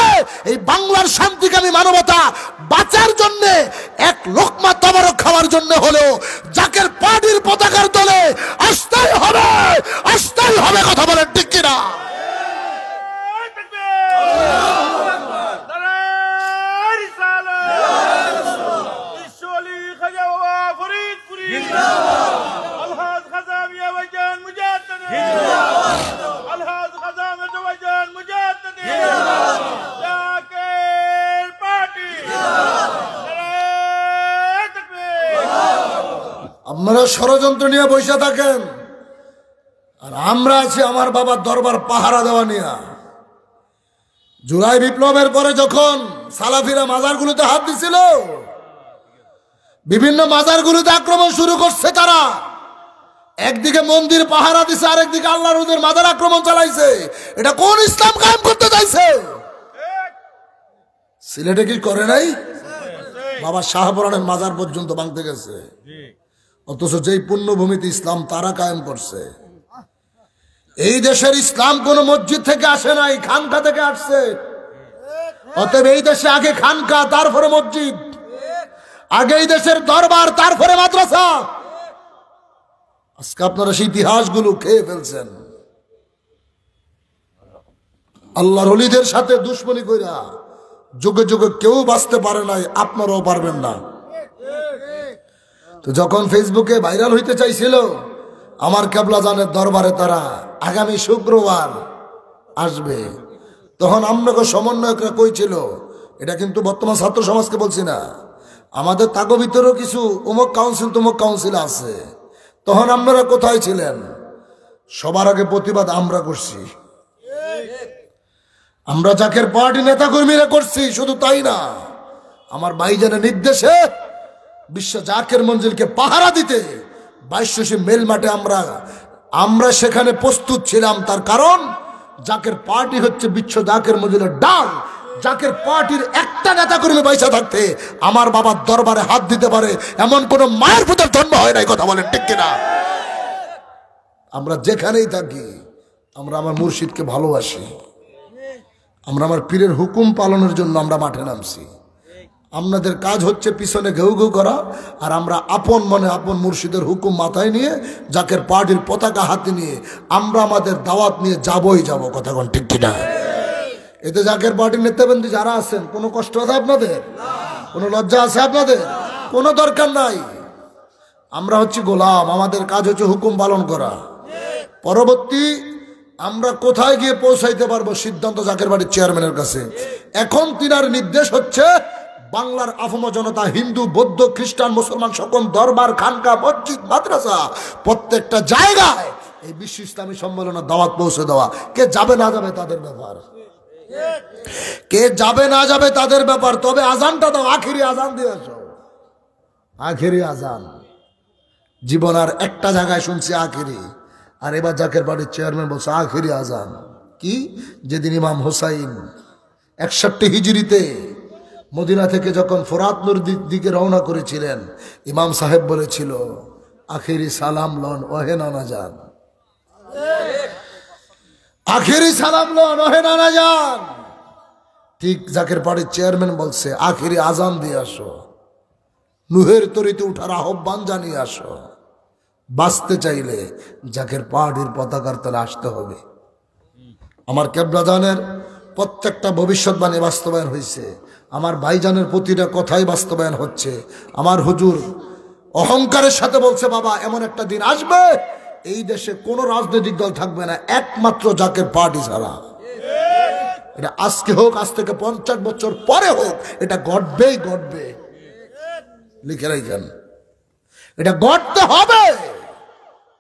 এই বাংলার শান্তিকামী মানবতা বাঁচার জন্য, 1 লোকমা তবরক খাওয়ার জন্য হলেও জাকের পার্টির পতাকার তলে আসতেই হবে, আসতেই হবে। কথা বলেন ঠিক কিনা? আপনারা ষড়যন্ত্র নিয়ে বসে থাকেন, আর আমরা আছি আমার বাবার দরবার পাহারা দেওয়া নিয়ে। জুলাই বিপ্লবের পরে যখন সালাফিরা মাজারগুলোতে হাত দিছিল, বিভিন্ন মাজারগুলোতে আক্রমণ শুরু করছে তারা। একদিকে মন্দির পাহারা দিছে, আরেকদিকে আল্লাহর ওদের মাজার আক্রমণ চালাইছে। এটা কোন ইসলাম কায়েম করতে চাইছে? সিলেটে কি করে নাই? বাবা শাহপুরানের মাজার পর্যন্ত ভাঙতে গেছে, অথচ যেই পুণ্যভূমিতে ইসলাম তারা কায়েম করছে। এই দেশের ইসলাম কোন মসজিদ থেকে আসে নাই, খানকা থেকে আসছে। অতএব এই দেশে আগে খানকা, তারপরে মসজিদ, আগে এই দেশের দরবার, তারপরে মাদ্রাসা। আজকে আপনারা সেই ইতিহাসগুলো খেয়ে ফেলছেন। আল্লাহর ওলিদের সাথে দুশ্মনী কইরা যুগে যুগে কেউ বাঁচতে পারে নাই, আপনারাও পারবেন না। তো যখন ফেসবুকে ভাইরাল হইতে চাইছিল আমার কেবলা জানের দরবারে তারা আগামী শুক্রবার আসবে, তখন আপনাকে সমন্বয়করা কইছিল, এটা কিন্তু বর্তমান ছাত্র সমাজকে বলছি না, আমাদের তাগো ভিতরেও কিছু অমুক কাউন্সিল তমুক কাউন্সিল আছে, তখন আপনারা কোথায় ছিলেন? সবার আগে প্রতিবাদ আমরা করছি, আমরা জাকের পার্টি নেতা কর্মীরা করছি। শুধু তাই না, আমার ভাইজানের নির্দেশে বিশ্ব জাকের মঞ্জিলকে পাহারা দিতে 2200 মেল মাঠে আমরা সেখানে প্রস্তুত ছিলাম। তার কারণ জাকের পার্টি হচ্ছে বিশ্ব জাকের মঞ্জিলের ডাল। জাকের পার্টির একটা নেতা কর্মী পয়সা থাকতে আমার বাবার দরবারে হাত দিতে পারে এমন কোন মায়ের পুত্রের জন্ম হয় নাই, কথা বলেন ঠিক কিনা? আমরা যেখানেই থাকি আমরা আমার মুর্শিদকে ভালোবাসি, আমরা আমার পীরের হুকুম পালনের জন্য আমরা মাঠে নামছি। আপনাদের কাজ হচ্ছে পিছনে ঘেউ ঘেউ করা, আর আমরা আপন মনে আপন মুর্শিদের হুকুম মাথায় নিয়ে জাকের পার্টির পতাকা হাতে নিয়ে আমরা আমাদের দাওয়াত নিয়ে যাবই যাব, কথা কোন ঠিক কিনা? এতে জাকের পার্টির নেতাবন্দী যারা আছেন কোনো কষ্ট আছে আপনাদের? কোনো লজ্জা আছে আপনাদের? কোনো দরকার নাই। আমরা হচ্ছে গোলাম, আমাদের কাজ হচ্ছে হুকুম পালন করা। পরবর্তী আমরা কোথায় গিয়ে পৌঁছাইতে পারবো সিদ্ধান্ত জাকের বাড়ির চেয়ারম্যানের কাছে। এখন তিনার নির্দেশ হচ্ছে বাংলার আফম জনতা, হিন্দু বৌদ্ধ খ্রিস্টান মুসলমান সকল দরবার খানকা মসজিদ মাদ্রাসা প্রত্যেকটা জায়গায় এই বিশ্ব ইসলামী সম্মেলনের দাওয়াত পৌঁছে দেওয়া। কে যাবে না যাবে তাদের ব্যাপার, কে যাবে না যাবে তাদের ব্যাপার। তবে আজানটা দাও, আখেরি আজান দিয়ে আসো, আখেরি আজান। জীবন আর একটা জায়গায় শুনছি আখেরি, আর এবার জাকের বাড়ির চেয়ারম্যান বলছে আখেরি আজান। কি? যেদিন ইমাম হোসাইন 61 হিজরিতে মদিনা থেকে যখন ফোরাত নদীর দিকে রওনা করেছিলেন, ইমাম সাহেব বলেছিল আখেরি সালাম লন ওহে নানা যান, আখেরি সালাম লন ওহে নানা যান। ঠিক জাকের বাড়ির চেয়ারম্যান বলছে আখেরি আজান দিয়ে আসো, নুহের তরিতে উঠার আহ্বান জানিয়ে আসো। বাঁচতে চাইলে জাকের পাহাড়ির পতাকার তলে আসতে হবে। আমার কেবলাজানের প্রত্যেকটা ভবিষ্যৎবাণী বাস্তবায়ন হয়েছে, আমার ভাইজানের প্রতিটা কথাই বাস্তবায়ন হচ্ছে। আমার হুজুর অহংকারের সাথে বলছে বাবা এমন একটা দিন আসবে এই দেশে কোনো রাজনৈতিক দল থাকবে না একমাত্র জাকের পার্টি ছাড়া। এটা আজকে হোক, আজ থেকে 50 বছর পরে হোক, এটা ঘটবেই ঘটবে। লিখে রাখেন, এটা ঘটতে হবে,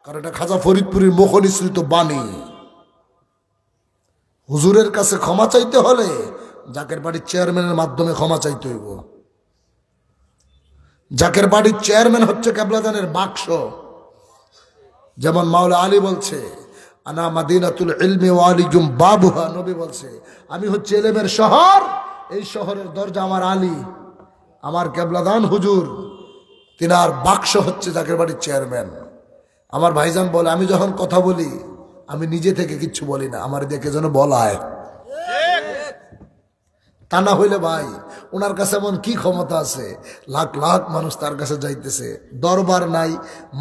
কারণ এটা খাজা ফরিদপুরের মুখ নিঃসৃত বাণী। হুজুরের কাছে ক্ষমা চাইতে হলে জাকের বাড়ির চেয়ারম্যানের মাধ্যমে ক্ষমা চাইতে হইব। জাকের বাড়ির চেয়ারম্যান হচ্ছে কেবলাদানের বাক্স। যেমন মাওলা আলী বলছে আনা মাদিনাতুল ইলমি ওয়া আলিজুম বাবুহা, নবী বলছে আমি হচ্ছে ইলমের শহর, এই শহরের দরজা আমার আলী। আমার কেবলাদান হুজুর তিনার বাক্স হচ্ছে জাকের বাড়ির চেয়ারম্যান। আমার ভাইজান বলে আমি যখন কথা বলি আমি নিজে থেকে কিচ্ছু বলি না, আমার দেখে যেন বলায়। তা না হইলে ভাই ওনার কাছে এমন কি ক্ষমতা আছে, লাখ লাখ মানুষ তার কাছে যাইতেছে, দরবার নাই,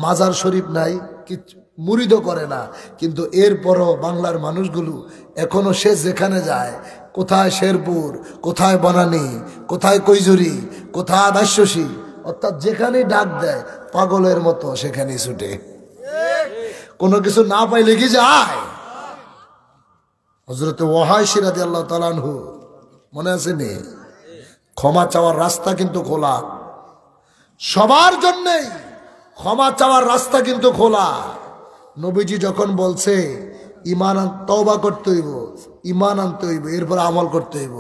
মাজার শরীফ নাই, কিছু মুরিদও করে না, কিন্তু এরপরও বাংলার মানুষগুলো এখনো সে যেখানে যায়, কোথায় শেরপুর, কোথায় বনানী, কোথায় কৈজুরি, কোথায় দাস্যসী, অর্থাৎ যেখানেই ডাক দেয় পাগলের মতো সেখানেই ছুটে, কোনো কিছু না পাইলে কি যায়। হযরত ওয়াহাশী রাদিয়াল্লাহু তাআলা আনহু মনে আছে নি? ক্ষমা চাওয়ার রাস্তা কিন্তু খোলা, সবার জন্যই ক্ষমা চাওয়ার রাস্তা কিন্তু খোলা। নবীজি যখন বলছে ঈমান তওবা করতে হইব, ঈমান আনতে হইব, এরপর আমল করতে হইব,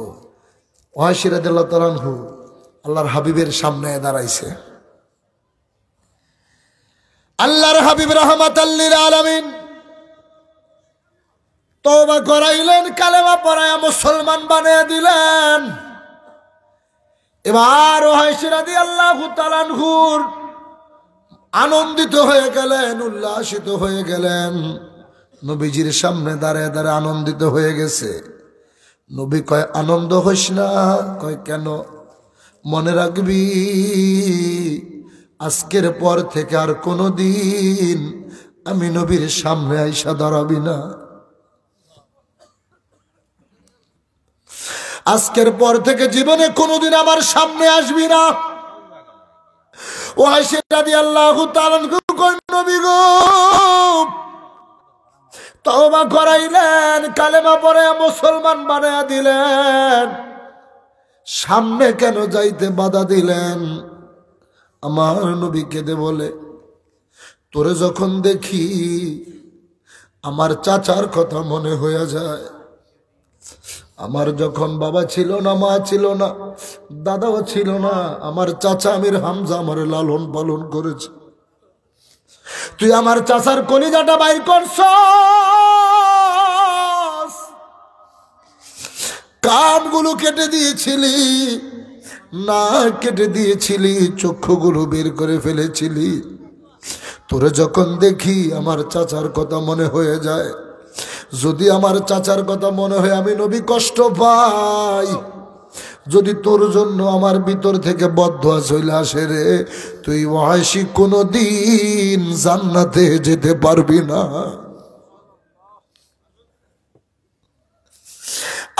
ওয়াহাশী রাদিয়াল্লাহু তাআলা আনহু আল্লাহর হাবিবের সামনে দাঁড়াইছে। আল্লাহর হাবিব রাহমাতাল লিল আলামিন তওবা করাইলেন, কালেমা পড়ায়া মুসলমান বানিয়ে দিলেন। এবার ওয়াহাশী রাদিয়াল্লাহু তাআলা আনহু আনন্দিত হয়ে গেলেন, উল্লাসিত হয়ে গেলেন, নবীজির সামনে দাঁড়ায় দাঁড়ায় আনন্দিত হয়ে গেছে। নবী কয় আনন্দ হইস না। কয় কেন? মনে রাখবি আজকের পর থেকে আর কোনোদিন আমি নবীর সামনে আইসা দাঁড়াবি না। আজকের পর থেকে জীবনে কোনোদিন আমার সামনে আসবি না। ওয়াইসি রাদিয়াল্লাহু তাআলা কই নবী গো তওবা করাইলেন, কালেমা পড়ে মুসলমান বানায়া দিলেন, সামনে কেন যাইতে বাধা দিলেন? আমার নবী কেঁদে বলে, তোরে যখন দেখি আমার চাচার কথা মনে হয়ে যায়। আমার যখন বাবা ছিল না, মা ছিল না, দাদাও ছিল না, আমার চাচা আমির হামজা আমার লালন পালন করেছে। তুই আমার চাচার কলিজাটা বাইর করছ, কানগুলো কেটে দিয়েছিলি, না কেটে দিয়েছিলি, চক্ষুগুলো বের করে ফেলেছিলি। তোরে যখন দেখি আমার চাচার কথা মনে হয়ে যায়। যদি আমার চাচার কথা মনে হয় আমি নবী কষ্ট পাই, যদি তোর জন্য আমার ভিতর থেকে বদদুয়া চলে আসে রে, তুই ওয়াইসি কোনদিন জান্নাতে যেতে পারবি না।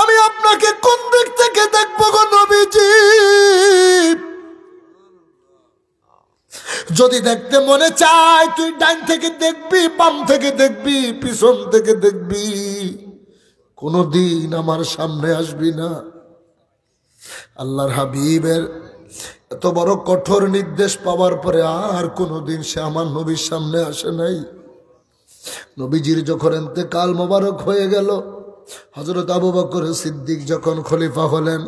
আমি আপনাকে কোন দিক থেকে দেখবো গো নবীজি? যদি দেখতে মনে চায় তুই ডান থেকে দেখবি, বাম থেকে দেখবি, পিছন থেকে দেখবি, কোনদিন আমার সামনে আসবি না। আল্লাহর হাবিবের এত বড় কঠোর নির্দেশ পাওয়ার পরে আর কোনদিন সে আমার নবীর সামনে আসে নাই। নবীজির যখন ইন্তেকাল মোবারক হয়ে গেল, হযরত আবু বকর সিদ্দিক যখন খলিফা হলেন,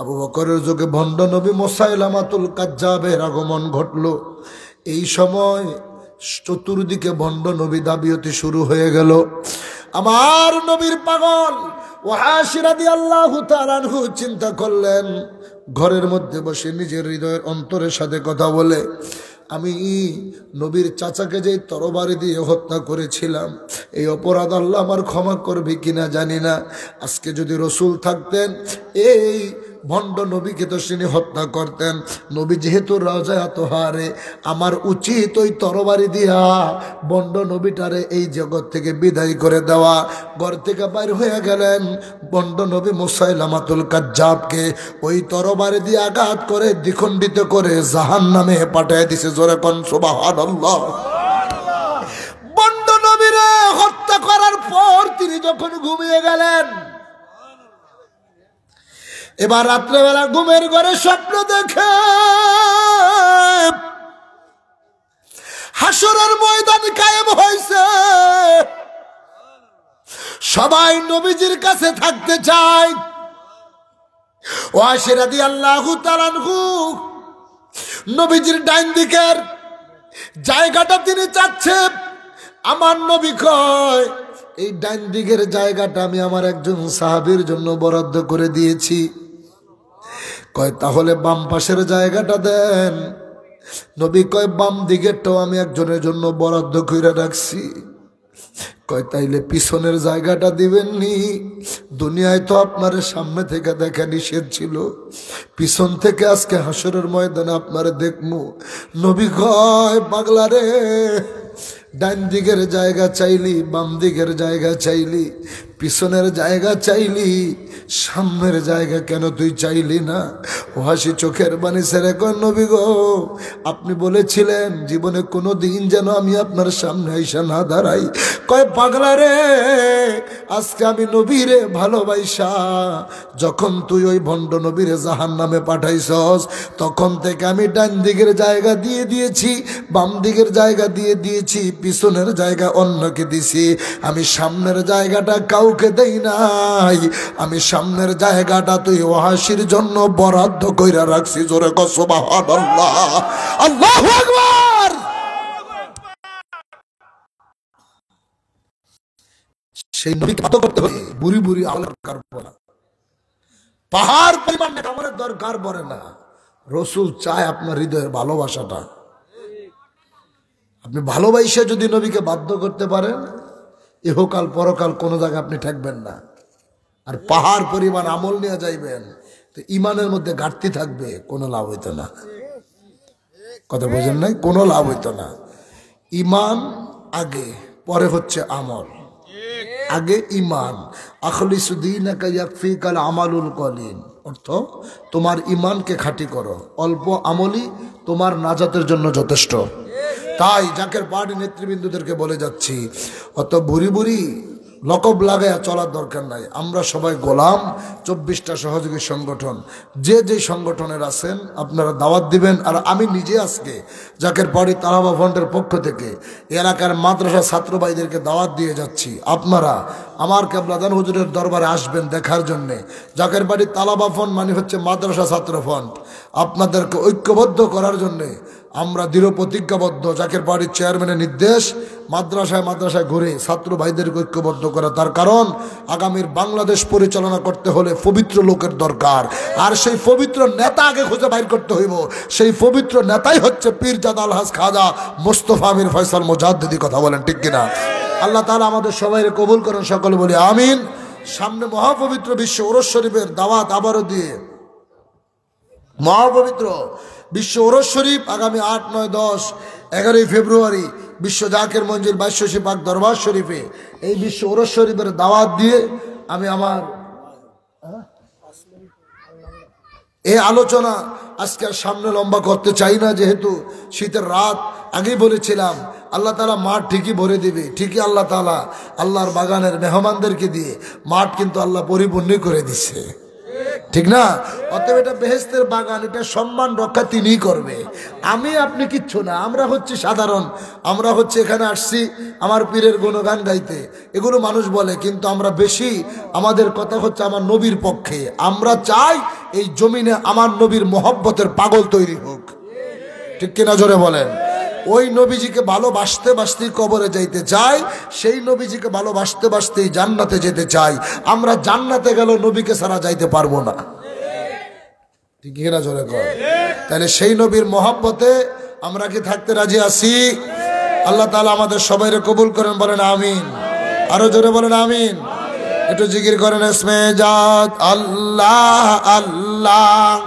আবু বকরের যুগে ভণ্ড নবী মুসাইলামাতুল কাজ্জাবের আগমন ঘটল। এই সময় চতুর্দিকে ভণ্ড নবী দাবিয়তি শুরু হয়ে গেল। আমার নবীর পাগল ওয়াসি রাদিয়াল্লাহু তাআলা আনহু চিন্তা করলেন, ঘরের মধ্যে বসে নিজের হৃদয়ের অন্তরের সাথে কথা বলে, আমি নবীর চাচাকে যে তরবারি দিয়ে হত্যা করেছিলাম, এই অপরাধ আল্লাহ আমার ক্ষমা করবে কিনা জানি না। আজকে যদি রসুল থাকতেন, এই ভণ্ড নবীকে তো তিনি হত্যা করতেন। নবী যেহেতু রাজা তোহারে, আমার উচিত ওই তরবারি দিয়া ভণ্ড নবীটারে এই জগৎ থেকে বিদায় করে দেওয়া। ঘর থেকে বাইর হয়ে গেলেন, ভণ্ড নবী মুসাইলামাতুল কাজ্জাবকে ওই তরবারি দিয়ে আঘাত করে দ্বিখণ্ডিত করে জাহান্নামে পাঠিয়ে দিছে। জোরে কোন সুবহানাল্লাহ। ভণ্ড নবীরে হত্যা করার পর তিনি যখন ঘুমিয়ে গেলেন, এবার রাত্রেবেলা ঘুমের ঘরে স্বপ্ন দেখে হাসরের ময়দান কায়েম হয়েছে। সবাই নবীজির কাছে থাকতে চায়। ওয়াসি রাদিয়াল্লাহু তাআলা আনহু নবীজির ডান দিকের জায়গাটা তিনি চাচ্ছে। আমার নবী কয়, এই ডান দিকের জায়গাটা আমি আমার একজন সাহাবীর জন্য বরাদ্দ করে দিয়েছি। কয় তাহলে বাম পাশের জায়গাটা দেন। নবী কয় বাম দিকেরটাও আমি একজনের জন্য বরাদ্দ করে রাখছি। কয় তাইলে পিছনের জায়গাটা দিবেননি? দুনিয়ায় তো আপনার সামনে থেকে দেখা নিষেধ ছিল, পিছন থেকে আজকে হাসরের ময়দানে আপনারে দেখমু। নবী কয় পাগলা রে, ডান দিকের জায়গা চাইলি, বাম দিকের জায়গা চাইলি, পিছনের জায়গা চাইলি, সামনের জায়গা কেন তুই চাইলি না? ওয়াসি চোখের পানি ছেড়ে কয়, নবী গো, আপনি বলেছিলেন জীবনে কোনো দিন যেন আমি আপনার সামনে আইসা না দাঁড়াই। কয় পাগলা রে, আজকে আমি নবীরে ভালোবাসা যখন তুই ওই ভণ্ড নবীরে জাহান্নামে পাঠাইছস, তখন থেকে আমি ডান দিকের জায়গা দিয়ে দিয়েছি, বাম দিকের জায়গা দিয়ে দিয়েছি, পিছনের জায়গা অন্যকে দিছি। আমি সামনের জায়গাটা কাউকে দেই নাই, আমি সামনের জায়গাটা তুই ওয়াসির জন্য বরাদ্দ কইরা রাখছি। জোরে কও সুবহানাল্লাহ, আল্লাহু আকবার। সেই নবীকে বাধ্য করতে হবে। বুড়ি বুড়ি আমলের দরকার পড়ে না, পাহাড় পরিমাণ আমলের দরকার পড়ে না। রসুল চায় আপনার হৃদয়ের ভালোবাসাটা। আপনি ভালোবাসে যদি নবীকে বাধ্য করতে পারেন, ইহকাল পরকাল কোনো জায়গায় আপনি ঠেকবেন না। আর পাহাড় পরিমাণ আমল নিয়ে যাইবেন, তো ইমানের মধ্যে ঘাটতি থাকবে, কোনো লাভ হইতো না। কথা বোঝেন নাই? কোনো লাভ হইতো না। ইমান আগে, পরে হচ্ছে আমল। আগে ইমান। আখলিসু দীনাকা ইয়াকফিকাল আমালুল কলিল, অর্থ তোমার ইমানকে খাঁটি করো, অল্প আমলই তোমার নাজাতের জন্য যথেষ্ট। তাই জাকের পার্টি নেতৃবৃন্দদেরকে বলে যাচ্ছি, অত বুড়ি বুড়ি লকব লাগায়া চলার দরকার নাই। আমরা সবাই গোলাম, 24টা সহযোগী সংগঠন, যে যে সংগঠনের আছেন আপনারা দাওয়াত দিবেন। আর আমি নিজে আজকে জাকের পার্টি তালাবা ফ্রন্টের পক্ষ থেকে এলাকার মাদ্রাসা ছাত্র ভাইদেরকে দাওয়াত দিয়ে যাচ্ছি, আপনারা আমার কেবলাদান হুজুরের দরবারে আসবেন দেখার জন্যে। জাকের পার্টি তালাবা ফ্রন্ট মানে হচ্ছে মাদ্রাসা ছাত্র ফ্রন্ট। আপনাদেরকে ঐক্যবদ্ধ করার জন্যে আমরা দৃঢ় প্রতিজ্ঞাবদ্ধ। জাকের পার্টির চেয়ারম্যানের নির্দেশ, মাদ্রাসায় মাদ্রাসায় ঘুরে ছাত্র ভাইদেরকে ঐক্যবদ্ধ করা। তার কারণ আগামীর বাংলাদেশ পরিচালনা করতে হলে পবিত্র লোকের দরকার, আর সেই পবিত্র নেতা আগে খুঁজে বাইর করতে হইব। সেই পবিত্র নেতাই হচ্ছে পীরজাদা আলহাজ খাজা মোস্তফা আমির ফয়সাল মুজাদ্দিদি। কথা বলেন ঠিক কিনা? আল্লাহ তাআলা আমাদের সবাইকে কবুল করেন, সকলে বলি আমিন। সামনে মহাপবিত্র বিশ্ব ওরস শরীফের দাওয়াত আবারও দিয়ে, মহাপবিত্র বিশ্ব ওরস শরীফ আগামী 8, 9, 10, 11 ফেব্রুয়ারি বিশ্ব জাকের মঞ্জিল 2200 পাক দরবার শরীফে এই বিশ্ব ওরস শরীফের দাওয়াত দিয়ে আমি আমার এই আলোচনা আজকে সামনে লম্বা করতে চাই না, যেহেতু শীতের রাত। আগেই বলেছিলাম আল্লাহ তাআলা মাঠ ঠিকই ভরে দিবে, ঠিকই আল্লাহ তাআলা আল্লাহর বাগানের মেহমানদেরকে দিয়ে মাঠ কিন্তু আল্লাহ পরিপূর্ণ করে দিচ্ছে, ঠিক না? অতএব এটা বেহেশতের বাগান, এটা সম্মান রক্ষা তিনিই করবে, আমি আপনি কিচ্ছু না। আমরা হচ্ছে সাধারণ, আমরা হচ্ছে এখানে আসছি আমার পীরের গুণগান গাইতে, এগুলো মানুষ বলে, কিন্তু আমরা বেশি আমাদের কথা হচ্ছে আমার নবীর পক্ষে। আমরা চাই এই জমিনে আমার নবীর মহব্বতের পাগল তৈরি হোক, ঠিক কিনা জোরে বলেন? ওই নবীজিকে ভালোবাসতে বাসতেই কবরে যাইতে চাই, সেই নবীজিকে ভালোবাসতে বাসতেই জান্নাতে যেতে চাই। আমরা জান্নাতে গেল নবীকে ছাড়া যাইতে পারবো না, ঠিক কিনা জোরে কর? তাহলে সেই নবীর মহব্বতে আমরা কি থাকতে রাজি আছি? আল্লাহ তাআলা আমাদের সবাইকে কবুল করেন, বলেন আমিন। আরো জোরে বলেন আমিন। একটু জিকির করেন ইসমে জাত আল্লাহ আল্লাহ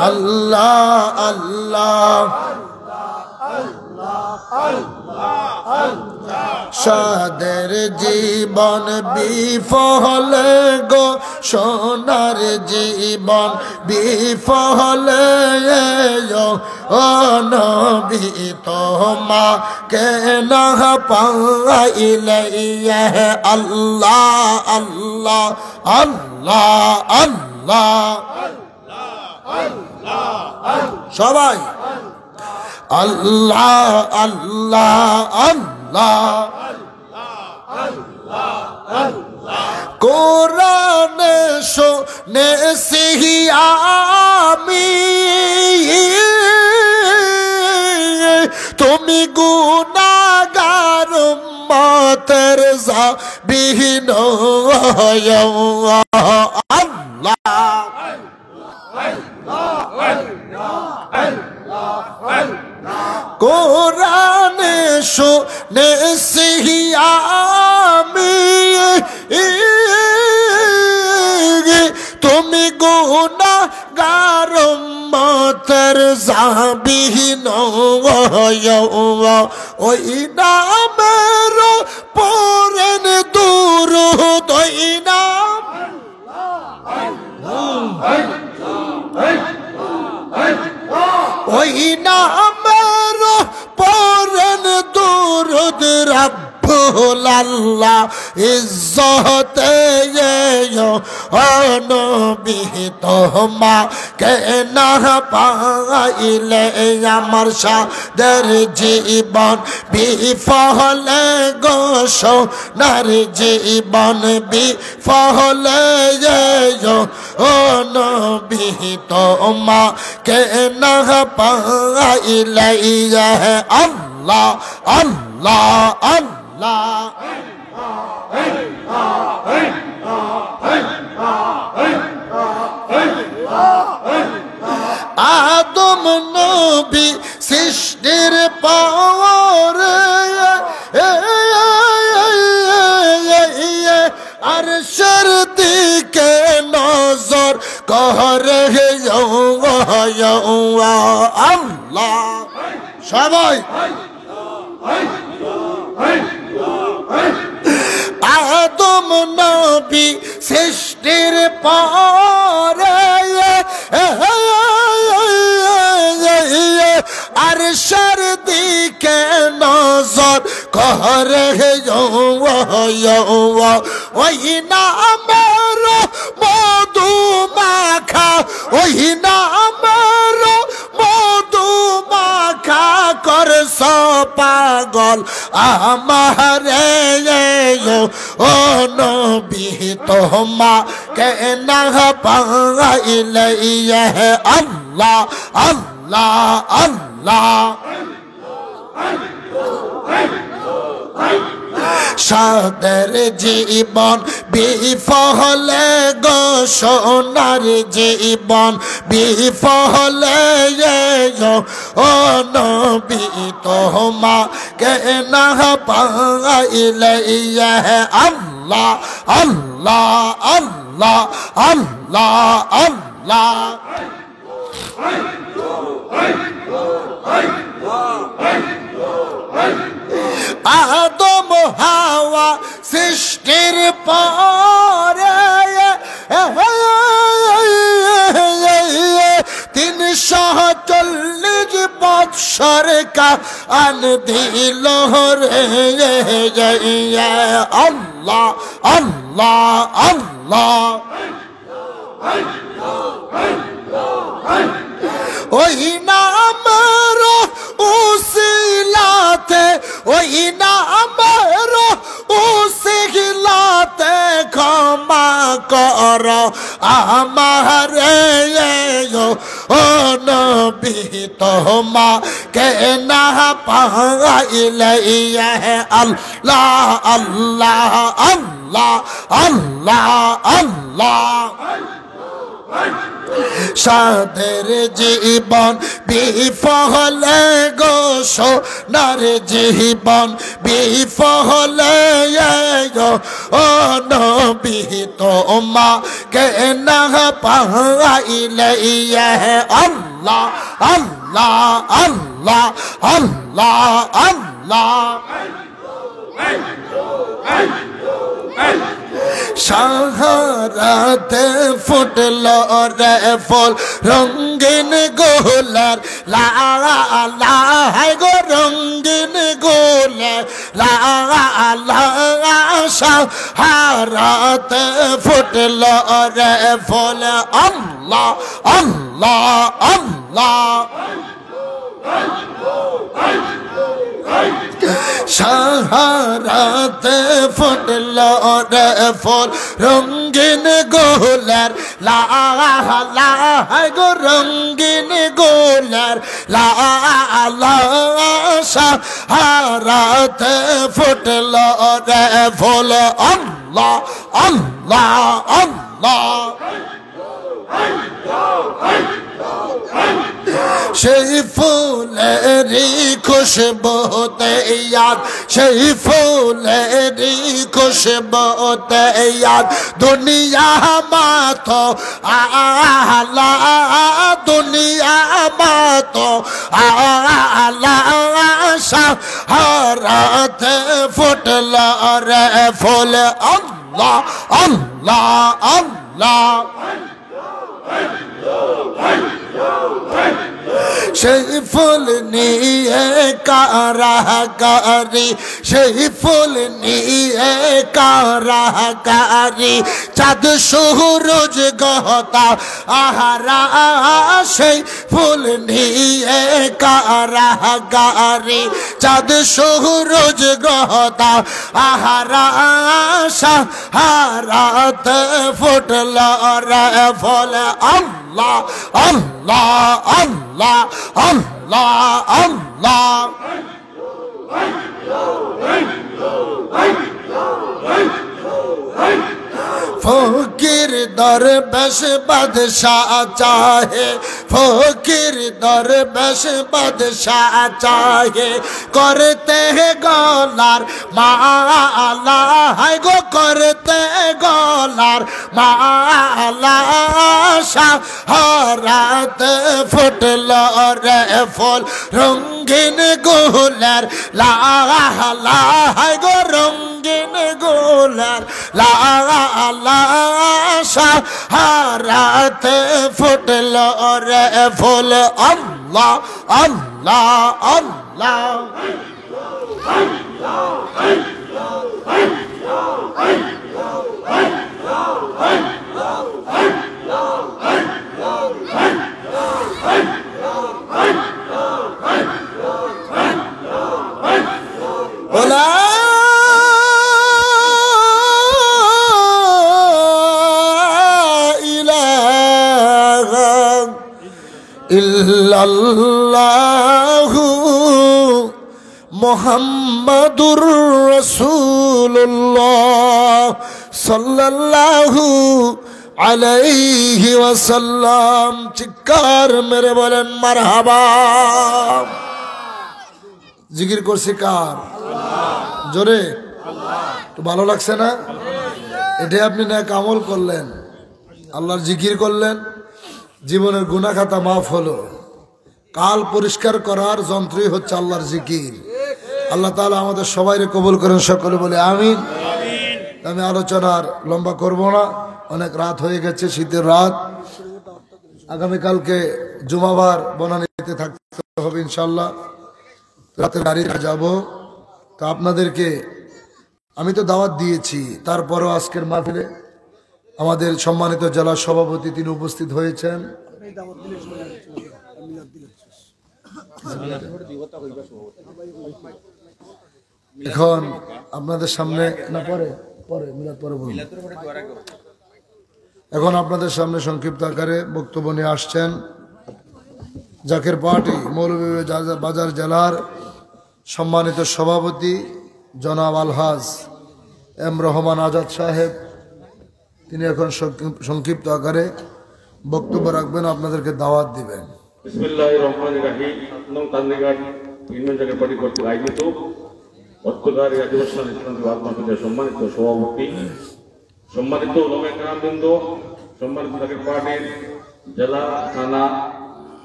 আল্লাহ আল্লাহ। সাদের জীবন বিফলে গো, সোনার জীবন বিফলে ও নবী তোমাকে না পাইলে আল্লাহ আল্লাহ আল্লাহ আল্লাহ। সবাই আল্লাহ আল্লাহ আল্লাহ। কোরআনে শুনেছি আমি তুমি গুনাহগার উম্মতের যাবিহীন আল্লাহ। কোরআনে শুনেছি আমি তুমি গুনাহগার উম্মতের যাবিহীন ওই নামের পড়েন দুরূদ, ওই নাম ওই নামের পড়েন দুরূদ রব্বুল আল্লাহ ইজ্জতে নবী তোমাকে না পাইলে আমার সাদের জীবন বিফলে গো, সোনার জীবন বিফলে ও নবী তোমাকে না পাইলে আল্লাহ আল্লাহ আল্লাহ। আদম নবী সৃষ্টির পরে আরশের দিকে নজর করে আল্লাহ। সবাই আদম নবী সৃষ্টির পরে আরশের দিকে নজর করে ওই নামের মধু মাখা, ওই নামের মধু মাখা করছ পাগল আমারে ও নবী তোমাকে না পাইলে আল্লাহ আল্লাহ আল্লাহ। সাদের জীবন বিফলে গো সোনার জীবন বিফলে ও নবী তোমাকে না পাইলে আল্লাহ আল্লাহ আল্লাহ আল্লাহ আল্লাহ। আদম হাওয়া সৃষ্টির পরে 340 বৎসর কান দিল রে আল্লাহ আল্লাহ আল্লাহ। ওই নামের উসিলাতে, ওই নামের উসিলাতে ক্ষমা কর আমারে ও নবী তোমাকে না পাইলে আল্লাহ আল্লাহ আল্লাহ আল্লাহ আল্লাহ। সাদের জীবন বিফলে গো সোনার জীবন বিফলে ও নবী তোমাকে না পাইলে আল্লাহ আল্লাহ আল্লাহ আল্লাহ আল্লাহ। সাহারাতে ফুটল রে ফুল রঙিন গোলার লালা গো রঙিন গোলার লালা। সাহারাতে ফুটল রে ফুল আল্লাহ আল্লাহ আল্লাহ। সাহারাতে ফুটল রে ফুল রঙিন গোলার লালা গো রঙিন গোলার লালা। সাহারাতে ফুটল রে ফুল আল্লাহ আল্লাহ আল্লাহ। সেই ফুলেরই খুশবুতে ইয়াদ, সেই ফুলেরই খুশবুতে ইয়াদ দুনিয়া মাতো আলা, দুনিয়া মাতো আলা। সাহারাতে ফুটল রে ফুল আল্লাহ আল্লাহ আল্লাহ। সেই ফুল নিয়ে কারাগারি, সেই ফুল নিয়ে কারাগারি চাঁদ সূরজ গহতা আহারা। সেই ফুল নিয়ে কারাগারি চাঁদ সূরজ গহতা আহারা। সাহারাতে ফুটল রে ফুল আল্লাহ আল্লাহ আল্লাহ আল্লাহ আল্লাহ। ফকির দরবেশ বাদশাহ চাহে, ফকির দরবেশ বাদশাহ চাহে করতে গলার মালা গো করতে গলার মালা। হারাতে ফুটলো রে ফুল রঙিন গোলার লালা গো রঙিন গোলার লালা হারাতে ফুটলো রে ফুল আল্লাহ আল্লাহ আল্লাহ ইল্লাল্লাহু মুহাম্মাদুর রাসূলুল্লাহ সাল্লাল্লাহু আলাইহি ওয়াসাল্লাম। চিৎকার মেরে বলেন মারহাবা। জিকির করছি কার? জোরে তো ভালো লাগছে না? এটাই আপনি নেক আমল করলেন, আল্লাহর জিকির করলেন, জীবনের গুনাহ খাতা মাফ হলো। কাল পরিষ্কার করার যন্ত্রই হচ্ছে আল্লাহর জিকির। আল্লাহ তাআলা আমাদের সবাইকে কবুল করেন, সকলে বলে আমিন। আমি আলোচনার লম্বা করব না, অনেক রাত হয়ে গেছে, শীতের রাত। আগামীকালকে জুমাবার বনানীতে থাকতে হবে ইনশাল্লাহ, রাতে গাড়ি যাব। তো আপনাদেরকে আমি তো দাওয়াত দিয়েছি, তারপরও আজকের মাহফিলে আমাদের সম্মানিত জেলা সভাপতি তিনি উপস্থিত হয়েছেন। এখন আপনাদের সামনে না পরে পরে মিলাদ পরে বলুন। এখন আপনাদের সামনে সংক্ষিপ্ত আকারে বক্তব্য নিয়ে আসছেন জাকের পার্টি মৌলভীবাজার জেলার সম্মানিত সভাপতি জনাব আলহাজ এম রহমান আজাদ সাহেব। তিনি এখন সংক্ষিপ্ত আকারে বক্তব্য রাখবেন, আপনাদেরকে দাওয়াত দিবেন। বিসমিল্লাহির রহমানির রহিম। তান্দিঘাট ইউনিয়ন জাকের পার্টি কর্তৃক আয়োজিত অত্যাচারী আদিবাসী ইসলামী বাদমাফিদের সম্মানিত সভাপতি, সম্মানিত ওলামায়ে কেরামবৃন্দ, সম্মানিত জাকের পার্টির জেলা, থানা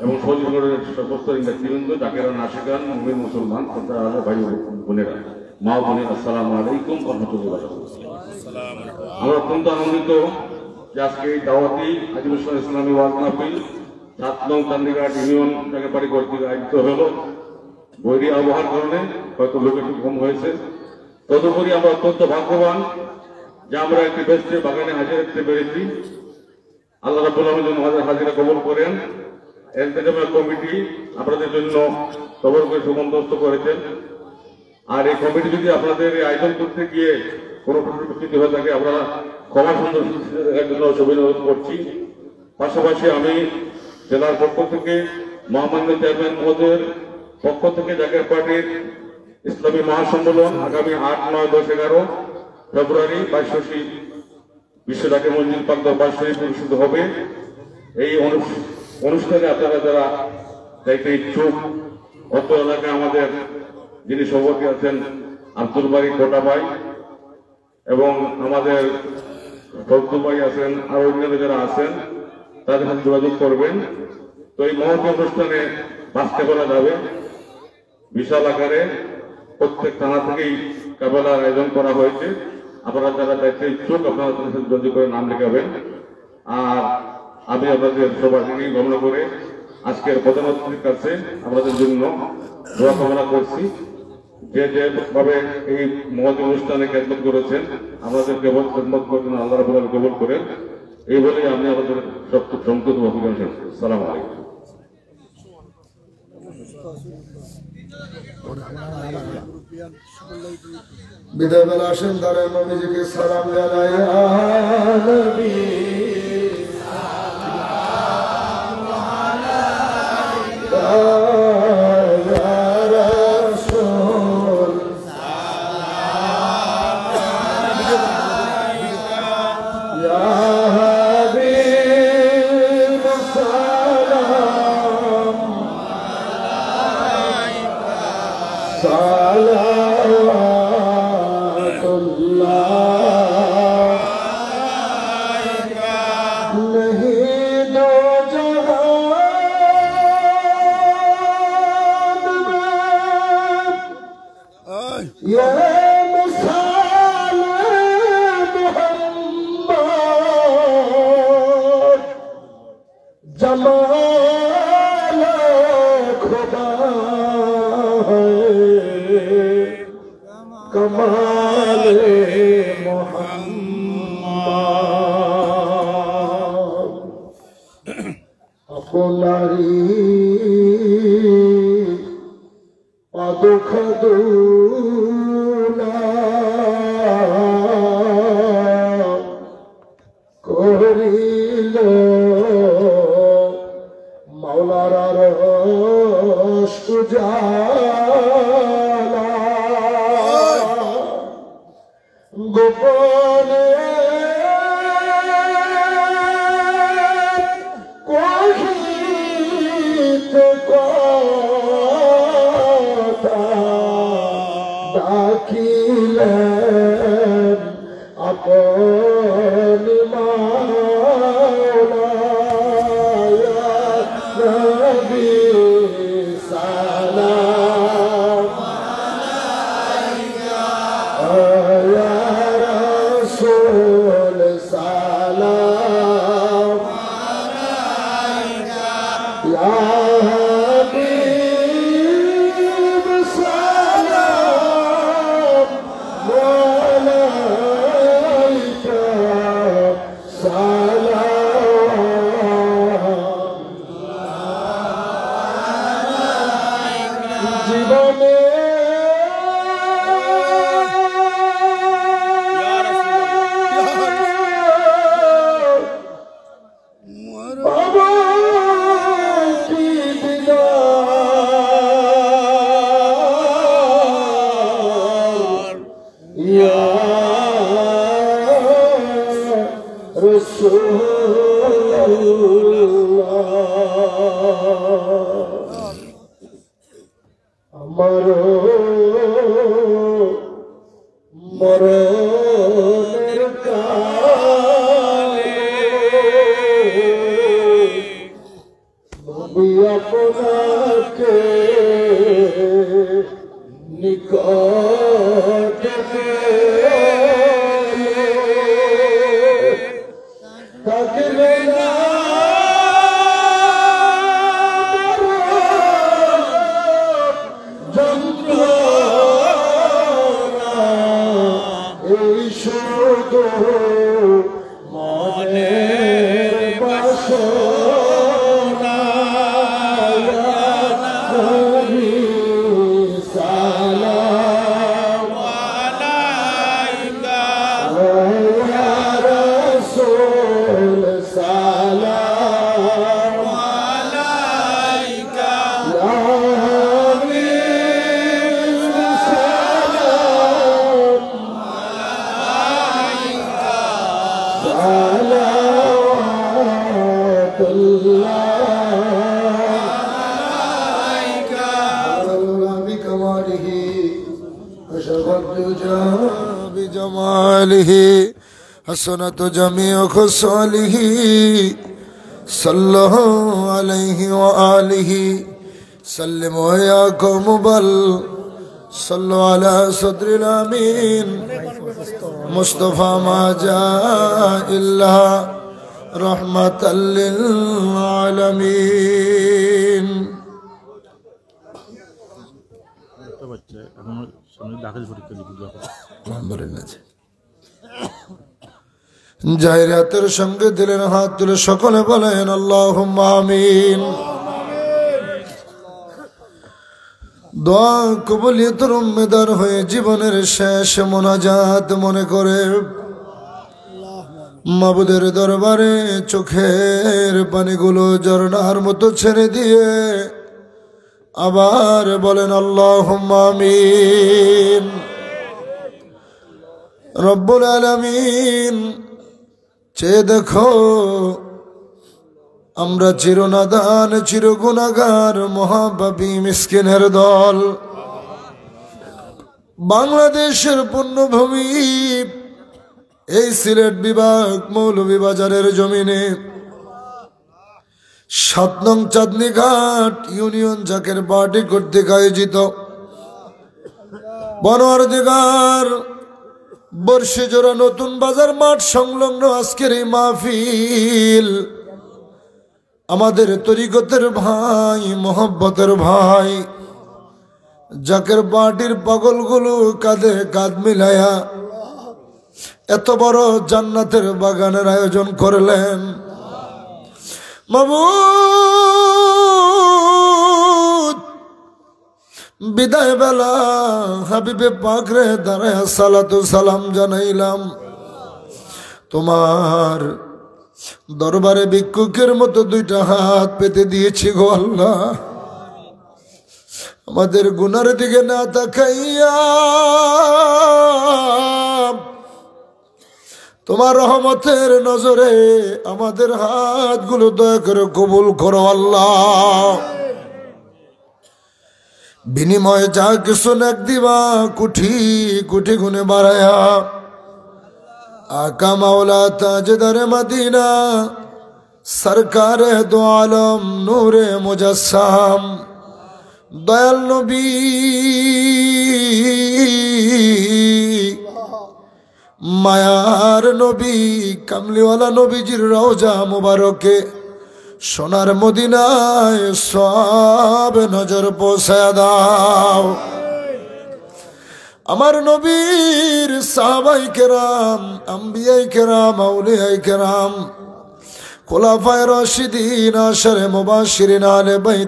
এবং সহযোগীদের সমস্ত নেতৃবৃন্দ, জাকেরা, নাশিকান, মুমিন, মুসলমান, ভাই বোনেরা, মা বোনেরা, আসসালামু আলাইকুম ওয়া রাহমাতুল্লাহি ওয়া বারাকাতুহু। আমরা অত্যন্ত আনন্দিত যে আজকে এই দাওয়াতি আদিবাসী ইসলামী ওয়াজ মাহফিল 7 নং তান্দিঘাট ইউনিয়ন জাকের পার্টি কর্তৃক আয়োজিত হলো। বৈরী আবহাওয়ার কারণে হয়তো লোক একটু কম হয়েছে, তদুপরি আমরা অত্যন্ত ভাগ্যবান যে আমরা একটি বেস্টের বাগানে হাজির করতে পেরেছি। আল্লাহ রাব্বুল আলামিন যেন আমাদের হাজিরা কবুল করেন। ইন্তেজামিয়া কমিটি আপনাদের জন্য খবর করে সুবন্দোবস্ত করেছেন। আর এই কমিটি যদি আপনাদের আয়োজন করতে গিয়ে কোনো ত্রুটি হয়ে থাকে, আমরা ক্ষমা সুন্দর দেখার জন্য অভিনন্দন করছি। পাশাপাশি আমি জেলার পক্ষ থেকে, মহামান্য চেয়ারম্যান মহোদয়ের পক্ষ থেকে জাকের পার্টির ইসলামী মহাসম্মেলন আগামী 8, 9, 10, 11 ফেব্রুয়ারি 22 বিশ্ব জাকের মঞ্জিল পাক দরবার শরীফ অনুষ্ঠিত হবে। এই অনুষ্ঠানে আপনারা যারা যাইতে ইচ্ছুক, অত এলাকায় আমাদের যিনি সভাপতি আছেন আব্দুল বারী কোটা ভাই এবং আমাদের ফজলু ভাই আছেন, আর অন্যান্য যারা আছেন তাদের সাথে যোগাযোগ করবেন। তো এই মহৎ অনুষ্ঠানে বাঁচতে করা যাবে। বিশাল আকারে প্রত্যেক থানা থেকেই কাফেলার আয়োজন করা হয়েছে। আপনারা যারা দায়িত্বে ইচ্ছুক আপনারা তাদের সাথে যোগাযোগ করে নাম লেখাবেন। আর আমি আপনাদের সবাইকে গণনা করে আজকের প্রধান অতিথির কাছে আপনাদের জন্য দোয়া কামনা করছি। যে যেভাবে এই মহৎ অনুষ্ঠানে খেদমত করেছেন, আমাদের কেবল খেদমত করেন আল্লাহ রাব্বুল আলামিন কবুল করেন। এই বলেই আমি আমাদের সংক্ষিপ্ত বক্তব্য শেষ করছি। আসসালামু আলাইকুম। বিদায় বেলা আসেন, তারা নবীজিকে সালাম জানাই। নবী जमाल खुदा है कमाल मोहम्मद अपनारी दुख दूना করিল মাওলার রস উজালা গোপনে কহিতে কথা ডাকিলেন আপন মাওলা ইয়া নবী সালাম আলাইকা ইয়া রাসূল সালাম আলাইকা ইয়া হাবিব সালাম আলাইকা জীবনে বাবা কি দিদার ইয়া রাসূলুল্লাহ আমার মরণের কালে নবী আপনাকে নিকট থাকবে না এই শুধু মনের বাসনা নবী সালাম আলাইকা ইয়া রাসূল সালাম আলাইকা ইয়া হাবিব সালাম بجماله حسنت جميع خصاله صلى الله عليه وآله سلم وياكم بل صلوا على صدر الأمين مصطفى ما جاء إلا رحمة للعالمين জাহিরাতের সঙ্গে দিলেন হাত তুলে সকলে বলেন আল্লাহুম্মা আমিন। দোয়া কবুলিয়তের উম্মেদার হয়ে জীবনের শেষ মোনাজাত মনে করে মাবুদের দরবারে চোখের পানিগুলো ঝরনার মতো ছেড়ে দিয়ে আবার বলেন আল্লাহুম্মা আমিন। রব্বুল আলামিন চেয়ে দেখো আমরা চিরনাদান চির গুনাহগার মহাপাপী মিসকিনের দল বাংলাদেশের পুণ্যভূমি এই সিলেট বিভাগ মৌলভীবাজারের জমিনে ৭ নং চাঁদনীঘাট ইউনিয়ন জাকের পার্টি কর্তৃক আয়োজিত বনোয়ারদিগার বর্ষিজোড়া নতুন বাজার মাঠ সংলগ্ন আজকের এই মাহফিল আমাদের তরিকতের ভাই, মোহব্বতের ভাই, জাকের পার্টির পাগলগুলো কাঁধে কাঁধ মিলায়া এত বড় জান্নাতের বাগানের আয়োজন করলেন। মাবুদ, বিদায় বেলা হাবিবে পাকরে দাঁড়ায় সালাতু সালাম জানাইলাম। তোমার দরবারে ভিক্ষুকের মতো দুইটা হাত পেতে দিয়েছি গো আল্লাহ। আমাদের গুনার দিকে না তাকাইয়া তোমার রহমতের নজরে আমাদের হাতগুলো দয়া করে কবুল করো আল্লাহ। বিনিময়ে যা কিছু নাক দিবা কুঠি কুঠি গুনে বাড়ায়া আকা মাওলা তাজদারে মদিনা সরকারে দো আলম নূরে মুজাসসাম দয়াল নবী মায়ার নবী কামলিওয়ালা নবীজির রওজা মুবারকে সোনার মদিনায় সব নজর পৌঁছায়া দাও। আমার নবীর সাহাবায়ে কেরাম, আম্বিয়ায়ে কেরাম, আউলিয়ায়ে কেরাম, খুলাফায়ে রাশিদিন, আশরে মুবাশশিরিন, আলে বাইত